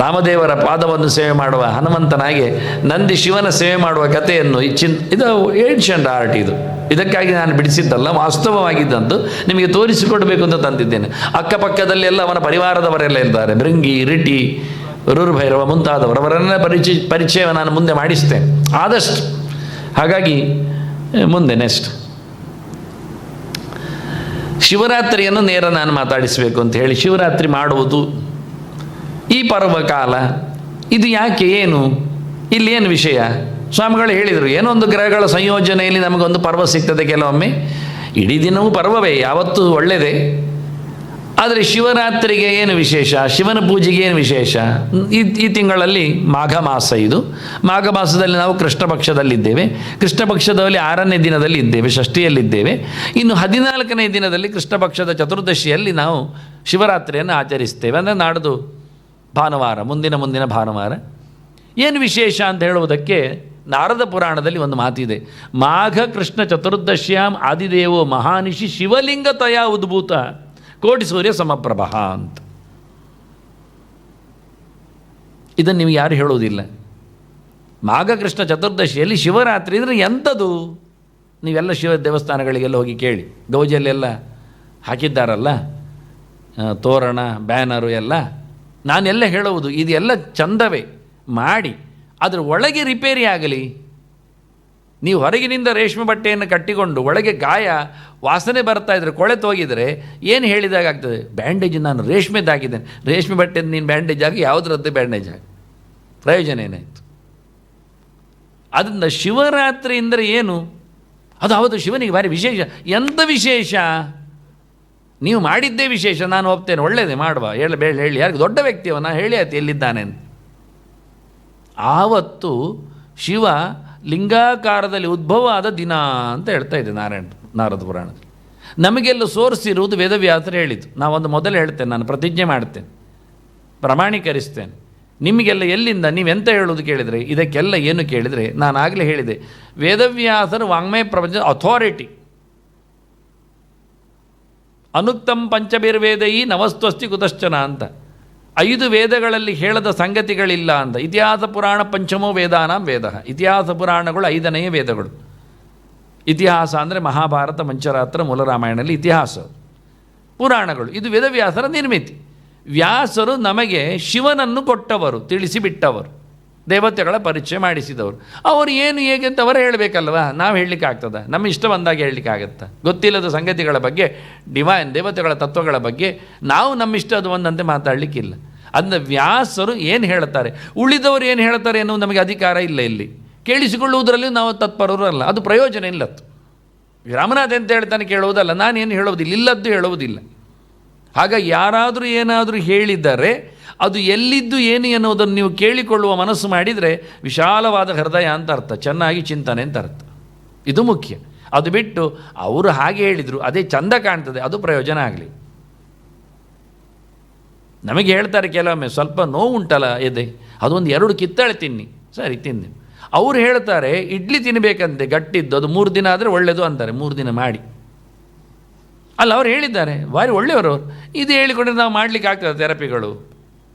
ರಾಮದೇವರ ಪಾದವನ್ನು ಸೇವೆ ಮಾಡುವ ಹನುಮಂತನಾಗೆ ನಂದಿ ಶಿವನ ಸೇವೆ ಮಾಡುವ ಕಥೆಯನ್ನು ಇದು ಏನ್ಷಂಟ್ ಆರ್ಟ್. ಇದಕ್ಕಾಗಿ ನಾನು ಬಿಡಿಸಿದ್ದಲ್ಲ, ವಾಸ್ತವವಾಗಿದ್ದಂತೂ ನಿಮಗೆ ತೋರಿಸಿಕೊಡಬೇಕು ಅಂತ ತಂದಿದ್ದೇನೆ. ಅಕ್ಕಪಕ್ಕದಲ್ಲೆಲ್ಲ ಅವನ ಪರಿವಾರದವರೆಲ್ಲ ಇದ್ದಾರೆ, ಭೃಂಗಿ, ರಿಟಿ, ರುರುಭೈರವ ಮುಂತಾದವರು, ಅವರೆಲ್ಲ ಪರಿಚಯ ನಾನು ಮುಂದೆ ಮಾಡಿಸ್ತೇನೆ ಆದಷ್ಟು. ಹಾಗಾಗಿ ಮುಂದೆ ನೆಕ್ಸ್ಟ್ ಶಿವರಾತ್ರಿಯನ್ನು ನೇರ ನಾನು ಮಾತಾಡಿಸಬೇಕು ಅಂತ ಹೇಳಿ, ಶಿವರಾತ್ರಿ ಮಾಡುವುದು ಈ ಪರ್ವಕಾಲ, ಇದು ಯಾಕೆ, ಏನು ಇಲ್ಲಿ ಏನು ವಿಷಯ? ಸ್ವಾಮಿಗಳು ಹೇಳಿದರು, ಏನೋ ಒಂದು ಗ್ರಹಗಳ ಸಂಯೋಜನೆಯಲ್ಲಿ ನಮಗೊಂದು ಪರ್ವ ಸಿಗ್ತದೆ ಕೆಲವೊಮ್ಮೆ. ಇಡೀ ದಿನವೂ ಪರ್ವವೇ, ಯಾವತ್ತೂ ಒಳ್ಳೆಯದೇ. ಆದರೆ ಶಿವರಾತ್ರಿಗೆ ಏನು ವಿಶೇಷ, ಶಿವನ ಪೂಜೆಗೆ ಏನು ವಿಶೇಷ? ಈ ತಿಂಗಳಲ್ಲಿ ಮಾಘ ಮಾಸ, ಇದು ಮಾಘ ಮಾಸದಲ್ಲಿ ನಾವು ಕೃಷ್ಣ ಪಕ್ಷದಲ್ಲಿದ್ದೇವೆ. ಕೃಷ್ಣ ಪಕ್ಷದಲ್ಲಿ 6ನೇ ದಿನದಲ್ಲಿ ಇದ್ದೇವೆ, ಷಷ್ಠಿಯಲ್ಲಿದ್ದೇವೆ. ಇನ್ನು 14ನೇ ದಿನದಲ್ಲಿ ಕೃಷ್ಣ ಪಕ್ಷದ ಚತುರ್ದಶಿಯಲ್ಲಿ ನಾವು ಶಿವರಾತ್ರಿಯನ್ನು ಆಚರಿಸ್ತೇವೆ. ಅಂದರೆ ನಾಡ್ದು ಭಾನುವಾರ, ಮುಂದಿನ ಭಾನುವಾರ. ಏನು ವಿಶೇಷ ಅಂತ ಹೇಳುವುದಕ್ಕೆ ನಾರದ ಪುರಾಣದಲ್ಲಿ ಒಂದು ಮಾತಿದೆ, ಮಾಘ ಕೃಷ್ಣ ಚತುರ್ದಶ್ಯಾಂ ಆದಿದೇವೋ ಮಹಾನಿಶಿ ಶಿವಲಿಂಗತಯ ಉದ್ಭೂತ ಕೋಟಿ ಸೂರ್ಯ ಸಮಪ್ರಭ ಅಂತ. ಇದನ್ನು ನೀವು ಯಾರು ಹೇಳುವುದಿಲ್ಲ. ಮಾಘ ಕೃಷ್ಣ ಚತುರ್ದಶಿಯಲ್ಲಿ ಶಿವರಾತ್ರಿ ಅಂದರೆ ಎಂಥದ್ದು? ನೀವೆಲ್ಲ ಶಿವ ದೇವಸ್ಥಾನಗಳಿಗೆಲ್ಲ ಹೋಗಿ ಕೇಳಿ, ಗೌಜಿಯಲ್ಲೆಲ್ಲ ಹಾಕಿದ್ದಾರಲ್ಲ ತೋರಣ, ಬ್ಯಾನರು ಎಲ್ಲ. ನಾನೆಲ್ಲ ಹೇಳುವುದು, ಇದೆಲ್ಲ ಚಂದವೇ ಮಾಡಿ, ಅದರ ಒಳಗೆ ರಿಪೇರಿ ಆಗಲಿ. ನೀವು ಹೊರಗಿನಿಂದ ರೇಷ್ಮೆ ಬಟ್ಟೆಯನ್ನು ಕಟ್ಟಿಕೊಂಡು ಒಳಗೆ ಗಾಯ ವಾಸನೆ ಬರ್ತಾ ಇದ್ರೆ, ಕೊಳೆತು ಹೋಗಿದರೆ ಏನು ಹೇಳಿದಾಗ ಆಗ್ತದೆ? ಬ್ಯಾಂಡೇಜ್ ನಾನು ರೇಷ್ಮೆದಾಗಿದ್ದೇನೆ. ರೇಷ್ಮೆ ಬಟ್ಟೆದು ನೀನು ಬ್ಯಾಂಡೇಜ್ ಆಗಿ ಯಾವುದ್ರದ್ದು ಬ್ಯಾಂಡೇಜ್ ಆಗಿ ಪ್ರಯೋಜನ ಏನಾಯಿತು? ಅದರಿಂದ ಶಿವರಾತ್ರಿ ಅಂದರೆ ಏನು? ಅದು ಹೌದು, ಶಿವನಿಗೆ ಭಾರಿ ವಿಶೇಷ. ಎಂಥ ವಿಶೇಷ? ನೀವು ಮಾಡಿದ್ದೇ ವಿಶೇಷ. ನಾನು ಒಪ್ತೇನೆ, ಒಳ್ಳೆಯದೇ ಮಾಡುವ, ಹೇಳಿ ಯಾರಿಗೆ ದೊಡ್ಡ ವ್ಯಕ್ತಿಯವನ್ನ ಹೇಳಿ ಆಯ್ತು ಎಲ್ಲಿದ್ದಾನೆ ಅಂತ. ಆವತ್ತು ಶಿವ ಲಿಂಗಾಕಾರದಲ್ಲಿ ಉದ್ಭವ ಆದ ದಿನ ಅಂತ ಹೇಳ್ತಾ ಇದೆ ನಾರದ ಪುರಾಣದಲ್ಲಿ. ನಮಗೆಲ್ಲ ಸೋರಿಸಿರುವುದು ವೇದವ್ಯಾಸರು ಹೇಳಿತು. ನಾವೊಂದು ಮೊದಲು ಹೇಳ್ತೇನೆ, ನಾನು ಪ್ರತಿಜ್ಞೆ ಮಾಡ್ತೇನೆ, ಪ್ರಮಾಣೀಕರಿಸ್ತೇನೆ. ನಿಮಗೆಲ್ಲ ಎಲ್ಲಿಂದ ನೀವೆಂತ ಹೇಳೋದು ಕೇಳಿದರೆ, ಇದಕ್ಕೆಲ್ಲ ಏನು ಕೇಳಿದರೆ, ನಾನು ಆಗಲೇ ಹೇಳಿದೆ, ವೇದವ್ಯಾಸರು ವಾಂಗ್ಮಯ ಪ್ರಪಂಚದ ಅಥಾರಿಟಿ. ಅನುಕ್ತಂ ಪಂಚಭಿರ್ವೇದೈ ನವಸ್ತ್ವಸ್ತಿ ಕುತಶ್ಚನ ಅಂತ 5 ವೇದಗಳಲ್ಲಿ ಹೇಳದ ಸಂಗತಿಗಳಿಲ್ಲ ಅಂತ. ಇತಿಹಾಸ ಪುರಾಣ ಪಂಚಮೋ ವೇದಾನಾಂ ವೇದ. ಇತಿಹಾಸ ಪುರಾಣಗಳು 5ನೆಯ ವೇದಗಳು. ಇತಿಹಾಸ ಅಂದರೆ ಮಹಾಭಾರತ, ಮಂಚರಾತ್ರ, ಮೂಲರಾಮಾಯಣದಲ್ಲಿ ಇತಿಹಾಸ ಪುರಾಣಗಳು. ಇದು ವೇದವ್ಯಾಸರ ನಿರ್ಮಿತಿ. ವ್ಯಾಸರು ನಮಗೆ ಶಿವನನ್ನು ಕೊಟ್ಟವರು, ತಿಳಿಸಿಬಿಟ್ಟವರು, ದೇವತೆಗಳ ಪರಿಚಯ ಮಾಡಿಸಿದವರು. ಅವರು ಏನು ಹೇಗೆ ಅಂತ ಅವರು ಹೇಳಬೇಕಲ್ವ? ನಾವು ಹೇಳಲಿಕ್ಕೆ ಆಗ್ತದ? ನಮ್ಮ ಇಷ್ಟ ಬಂದಾಗ ಹೇಳಲಿಕ್ಕೆ ಆಗುತ್ತಾ? ಗೊತ್ತಿಲ್ಲದ ಸಂಗತಿಗಳ ಬಗ್ಗೆ, ಡಿವೈನ್ ದೇವತೆಗಳ ತತ್ವಗಳ ಬಗ್ಗೆ ನಾವು ನಮ್ಮಿಷ್ಟ ಅದು ಒಂದಂತೆ ಮಾತಾಡಲಿಕ್ಕಿಲ್ಲ. ಅದನ್ನ ವ್ಯಾಸರು ಏನು ಹೇಳ್ತಾರೆ, ಉಳಿದವರು ಏನು ಹೇಳ್ತಾರೆ ಎನ್ನುವುದು ನಮಗೆ ಅಧಿಕಾರ ಇಲ್ಲ. ಇಲ್ಲಿ ಕೇಳಿಸಿಕೊಳ್ಳುವುದರಲ್ಲಿ ನಾವು ತತ್ಪರರು ಅಲ್ಲ, ಅದು ಪ್ರಯೋಜನ ಇಲ್ಲತ್ತು. ರಾಮನಾಥ್ ಅಂತ ಹೇಳ್ತಾನೆ ಕೇಳುವುದಲ್ಲ, ನಾನೇನು ಹೇಳುವುದಿಲ್ಲ, ಇಲ್ಲದ್ದು ಹೇಳುವುದಿಲ್ಲ. ಹಾಗಾಗಿ ಯಾರಾದರೂ ಏನಾದರೂ ಹೇಳಿದರೆ ಅದು ಎಲ್ಲಿದ್ದು ಏನು ಎನ್ನುವುದನ್ನು ನೀವು ಕೇಳಿಕೊಳ್ಳುವ ಮನಸ್ಸು ಮಾಡಿದರೆ ವಿಶಾಲವಾದ ಹೃದಯ ಅಂತ ಅರ್ಥ, ಚೆನ್ನಾಗಿ ಚಿಂತನೆ ಅಂತ ಅರ್ಥ. ಇದು ಮುಖ್ಯ. ಅದು ಬಿಟ್ಟು ಅವರು ಹಾಗೆ ಹೇಳಿದರು ಅದೇ ಚಂದ ಕಾಣ್ತದೆ, ಅದು ಪ್ರಯೋಜನ ಆಗಲಿ. ನಮಗೆ ಹೇಳ್ತಾರೆ ಕೆಲವೊಮ್ಮೆ ಸ್ವಲ್ಪ ನೋವು ಉಂಟಲ್ಲ ಎದೆ, ಅದೊಂದು 2 ಕಿತ್ತಳೆ ತಿನ್ನಿ, ಸರಿ ತಿನ್ನಿ. ಅವರು ಹೇಳ್ತಾರೆ ಇಡ್ಲಿ ತಿನ್ನಬೇಕಂತೆ ಗಟ್ಟಿದ್ದು, ಅದು 3 ದಿನ ಆದರೆ ಒಳ್ಳೆಯದು ಅಂತಾರೆ. 3 ದಿನ ಮಾಡಿ ಅಲ್ಲ, ಅವ್ರು ಹೇಳಿದ್ದಾರೆ, ಭಾರಿ ಒಳ್ಳೆಯವರು ಅವರು. ಇದು ಹೇಳಿಕೊಂಡ್ರೆ ನಾವು ಮಾಡಲಿಕ್ಕೆ ಆಗ್ತದೆ ಥೆರಪಿಗಳು.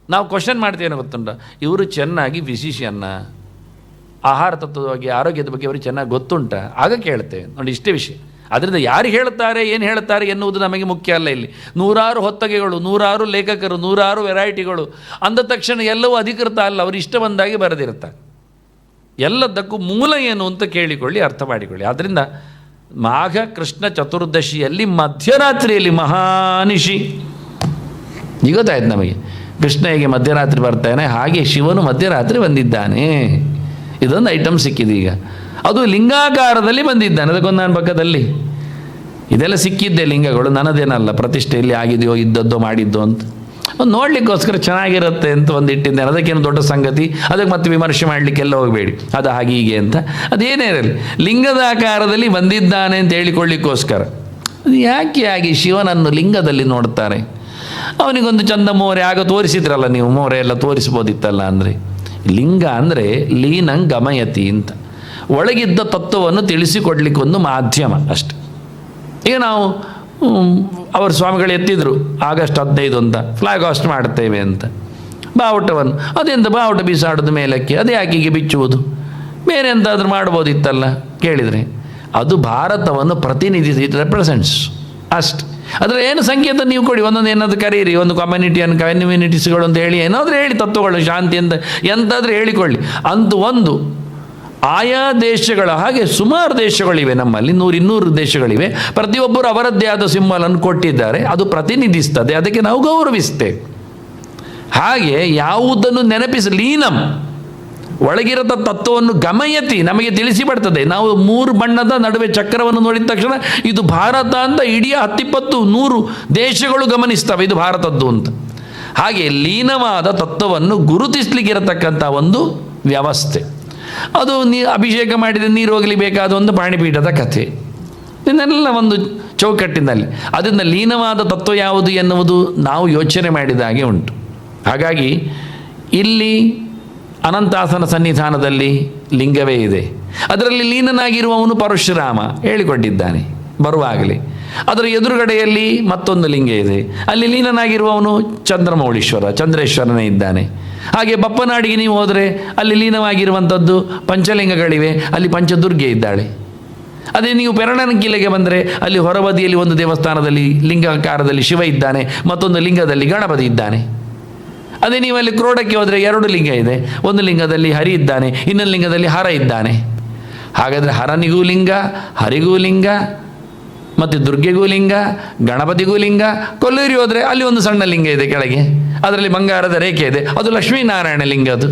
ನಾವು ಕ್ವಶನ್ ಮಾಡ್ತೇವೆ ಗೊತ್ತುಂಟ, ಇವರು ಚೆನ್ನಾಗಿ ಫಿಸಿಷಿಯನ್ನ, ಆಹಾರ ತತ್ವದ ಬಗ್ಗೆ, ಆರೋಗ್ಯದ ಬಗ್ಗೆ ಅವ್ರಿಗೆ ಚೆನ್ನಾಗಿ ಗೊತ್ತುಂಟ, ಆಗ ಕೇಳ್ತೇವೆ ನೋಡಿ, ಇಷ್ಟೇ ವಿಷಯ. ಅದರಿಂದ ಯಾರು ಹೇಳ್ತಾರೆ, ಏನು ಹೇಳ್ತಾರೆ ಎನ್ನುವುದು ನಮಗೆ ಮುಖ್ಯ ಅಲ್ಲ. ಇಲ್ಲಿ 100 ಹೊತ್ತಗೆಗಳು, 100 ಲೇಖಕರು, 100 ವೆರೈಟಿಗಳು ಅಂದ ತಕ್ಷಣ ಎಲ್ಲವೂ ಅಧಿಕೃತ ಅಲ್ಲ, ಅವರು ಇಷ್ಟ ಬಂದಾಗಿ ಬರೆದಿರ್ತಾರೆ. ಎಲ್ಲದಕ್ಕೂ ಮೂಲ ಏನು ಅಂತ ಕೇಳಿಕೊಳ್ಳಿ, ಅರ್ಥ ಮಾಡಿಕೊಳ್ಳಿ. ಆದ್ದರಿಂದ ಮಾಘ ಕೃಷ್ಣ ಚತುರ್ದಶಿಯಲ್ಲಿ ಮಧ್ಯರಾತ್ರಿಯಲ್ಲಿ ಮಹಾನಿಶಿ ಈಗ ಗೊತ್ತಾಯ್ತು ನಮಗೆ. ಕೃಷ್ಣ ಹೇಗೆ ಮಧ್ಯರಾತ್ರಿ ಬರ್ತಾನೆ, ಹಾಗೆ ಶಿವನು ಮಧ್ಯರಾತ್ರಿ ಬಂದಿದ್ದಾನೆ. ಇದೊಂದು ಐಟಮ್ ಸಿಕ್ಕಿದೆ ಈಗ. ಅದು ಲಿಂಗಾಕಾರದಲ್ಲಿ ಬಂದಿದ್ದಾನೆ. ಅದಕ್ಕೊಂದು ನಾನು ಪಕ್ಕದಲ್ಲಿ ಇದೆಲ್ಲ ಸಿಕ್ಕಿದ್ದೆ ಲಿಂಗಗಳು, ನನ್ನದೇನಲ್ಲ, ಪ್ರತಿಷ್ಠೆಯಲ್ಲಿ ಆಗಿದೆಯೋ ಇದ್ದದ್ದೋ ಮಾಡಿದ್ದೋ ಅಂತ ಒಂದು ನೋಡಲಿಕ್ಕೋಸ್ಕರ ಚೆನ್ನಾಗಿರುತ್ತೆ ಅಂತ ಒಂದು ಇಟ್ಟಿದ್ದೇನೆ. ಅದಕ್ಕೇನು ದೊಡ್ಡ ಸಂಗತಿ, ಅದಕ್ಕೆ ಮತ್ತೆ ವಿಮರ್ಶೆ ಮಾಡಲಿಕ್ಕೆಲ್ಲ ಹೋಗಬೇಡಿ, ಅದು ಹಾಗೆ ಹೀಗೆ ಅಂತ. ಅದೇನೇ ಇರಲಿ, ಲಿಂಗದ ಆಕಾರದಲ್ಲಿ ಬಂದಿದ್ದಾನೆ ಅಂತ ಹೇಳಿಕೊಳ್ಳಿಕ್ಕೋಸ್ಕರ. ಅದು ಯಾಕೆ ಆಗಿ ಶಿವನನ್ನು ಲಿಂಗದಲ್ಲಿ ನೋಡ್ತಾರೆ? ಅವನಿಗೊಂದು ಚಂದ ಮೋರೆ ಆಗ ತೋರಿಸಿದ್ರಲ್ಲ ನೀವು, ಮೋರೆ ಎಲ್ಲ ತೋರಿಸ್ಬೋದಿತ್ತಲ್ಲ. ಅಂದರೆ ಲಿಂಗ ಅಂದರೆ ಲೀನಂಗ್ ಗಮಯತಿ ಅಂತ, ಒಳಗಿದ್ದ ತತ್ವವನ್ನು ತಿಳಿಸಿಕೊಡ್ಲಿಕ್ಕೆ ಒಂದು ಮಾಧ್ಯಮ ಅಷ್ಟೆ. ಈಗ ನಾವು ಅವರು ಸ್ವಾಮಿಗಳು ಎತ್ತಿದ್ರು ಆಗಸ್ಟ್ 15 ಅಂತ, ಫ್ಲಾಗ್ ಹಾಸ್ಟ್ ಮಾಡ್ತೇವೆ ಅಂತ. ಬಾವುಟವನ್ನು ಅದೆಂತ ಬಾವುಟ ಬೀಸಾಡೋದು ಮೇಲಕ್ಕೆ, ಅದೇ ಯಾಕೀಗೆ ಬಿಚ್ಚುವುದು? ಬೇರೆ ಎಂತಾದರೂ ಮಾಡ್ಬೋದಿತ್ತಲ್ಲ ಕೇಳಿದರೆ. ಅದು ಭಾರತವನ್ನು ಪ್ರತಿನಿಧಿಸಿ ಇಟ್ ರೆಪ್ರೆಸೆಂಟ್ಸ್ ಅಷ್ಟು. ಅದರ ಏನು ಸಂಕೇತ ನೀವು ಕೊಡಿ, ಒಂದೊಂದು ಏನಾದರೂ ಕರೀರಿ, ಒಂದು ಕಮ್ಯುನಿಟೀಸ್ಗಳು ಅಂತ ಹೇಳಿ, ಏನಾದರೂ ಹೇಳಿ, ತತ್ವಗಳು, ಶಾಂತಿ ಅಂತ ಎಂತಾದರೂ ಹೇಳಿಕೊಳ್ಳಿ. ಅಂತೂ ಒಂದು ಆಯಾ ದೇಶಗಳ ಹಾಗೆ ಸುಮಾರು ದೇಶಗಳಿವೆ ನಮ್ಮಲ್ಲಿ, 100-200 ದೇಶಗಳಿವೆ. ಪ್ರತಿಯೊಬ್ಬರು ಅವರದ್ದೇ ಆದ ಸಿಂಬಲನ್ನು ಕೊಟ್ಟಿದ್ದಾರೆ, ಅದು ಪ್ರತಿನಿಧಿಸ್ತದೆ, ಅದಕ್ಕೆ ನಾವು ಗೌರವಿಸ್ತೇವೆ. ಹಾಗೆ ಯಾವುದನ್ನು ಲೀನಂ ಒಳಗಿರದ ತತ್ವವನ್ನು ಗಮಯತಿ ನಮಗೆ ತಿಳಿಸಿ ಬರ್ತದೆ. ನಾವು 3 ಬಣ್ಣದ ನಡುವೆ ಚಕ್ರವನ್ನು ನೋಡಿದ ತಕ್ಷಣ ಇದು ಭಾರತ ಅಂತ ಇಡೀ 10-20-100 ದೇಶಗಳು ಗಮನಿಸ್ತವೆ ಇದು ಭಾರತದ್ದು ಅಂತ. ಹಾಗೆ ಲೀನವಾದ ತತ್ವವನ್ನು ಗುರುತಿಸ್ಲಿಕ್ಕಿರತಕ್ಕಂಥ ಒಂದು ವ್ಯವಸ್ಥೆ ಅದು. ಅಭಿಷೇಕ ಮಾಡಿದ ನೀರು ಹೋಗಲಿ ಬೇಕಾದ ಒಂದು ಪಾಣಿಪೀಠದ ಕಥೆ, ಇದನ್ನೆಲ್ಲ ಒಂದು ಚೌಕಟ್ಟಿನಲ್ಲಿ. ಅದರಿಂದ ಲೀನವಾದ ತತ್ವ ಯಾವುದು ಎನ್ನುವುದು ನಾವು ಯೋಚನೆ ಮಾಡಿದ ಹಾಗೆ ಉಂಟು. ಹಾಗಾಗಿ ಇಲ್ಲಿ ಅನಂತಾಸನ ಸನ್ನಿಧಾನದಲ್ಲಿ ಲಿಂಗವೇ ಇದೆ. ಅದರಲ್ಲಿ ಲೀನನಾಗಿರುವವನು ಪರಶುರಾಮ ಹೇಳಿಕೊಂಡಿದ್ದಾನೆ ಬರುವಾಗಲೇ. ಅದರ ಎದುರುಗಡೆಯಲ್ಲಿ ಮತ್ತೊಂದು ಲಿಂಗ ಇದೆ, ಅಲ್ಲಿ ಲೀನನಾಗಿರುವವನು ಚಂದ್ರಮೌಳೀಶ್ವರ, ಚಂದ್ರೇಶ್ವರನೇ ಇದ್ದಾನೆ. ಹಾಗೆ ಬಪ್ಪನಾಡಿಗೆ ನೀವು ಹೋದರೆ ಅಲ್ಲಿ ಲೀನವಾಗಿರುವಂಥದ್ದು ಪಂಚಲಿಂಗಗಳಿವೆ, ಅಲ್ಲಿ ಪಂಚದುರ್ಗೆ ಇದ್ದಾಳೆ. ಅದೇ ನೀವು ಪೆರಣನಕಿಲೆಗೆ ಬಂದರೆ ಅಲ್ಲಿ ಹೊರಬದಿಯಲ್ಲಿ ಒಂದು ದೇವಸ್ಥಾನದಲ್ಲಿ ಲಿಂಗಾಕಾರದಲ್ಲಿ ಶಿವ ಇದ್ದಾನೆ, ಮತ್ತೊಂದು ಲಿಂಗದಲ್ಲಿ ಗಣಪತಿ ಇದ್ದಾನೆ. ಅದೇ ನೀವು ಅಲ್ಲಿ ಕ್ರೋಡಕ್ಕೆ ಹೋದರೆ 2 ಲಿಂಗ ಇದೆ, ಒಂದು ಲಿಂಗದಲ್ಲಿ ಹರಿ ಇದ್ದಾನೆ, ಇನ್ನೊಂದು ಲಿಂಗದಲ್ಲಿ ಹರ ಇದ್ದಾನೆ. ಹಾಗಾದರೆ ಹರನಿಗೂ ಲಿಂಗ, ಹರಿಗೂ ಲಿಂಗ, ಮತ್ತು ದುರ್ಗೆಗೂ ಲಿಂಗ, ಗಣಪತಿಗೂ ಲಿಂಗ. ಕೊಲ್ಲೂರಿ ಹೋದರೆ ಅಲ್ಲಿ ಒಂದು ಸಣ್ಣ ಲಿಂಗ ಇದೆ ಕೆಳಗೆ, ಅದರಲ್ಲಿ ಬಂಗಾರದ ರೇಖೆ ಇದೆ, ಅದು ಲಕ್ಷ್ಮೀನಾರಾಯಣ ಲಿಂಗ. ಅದು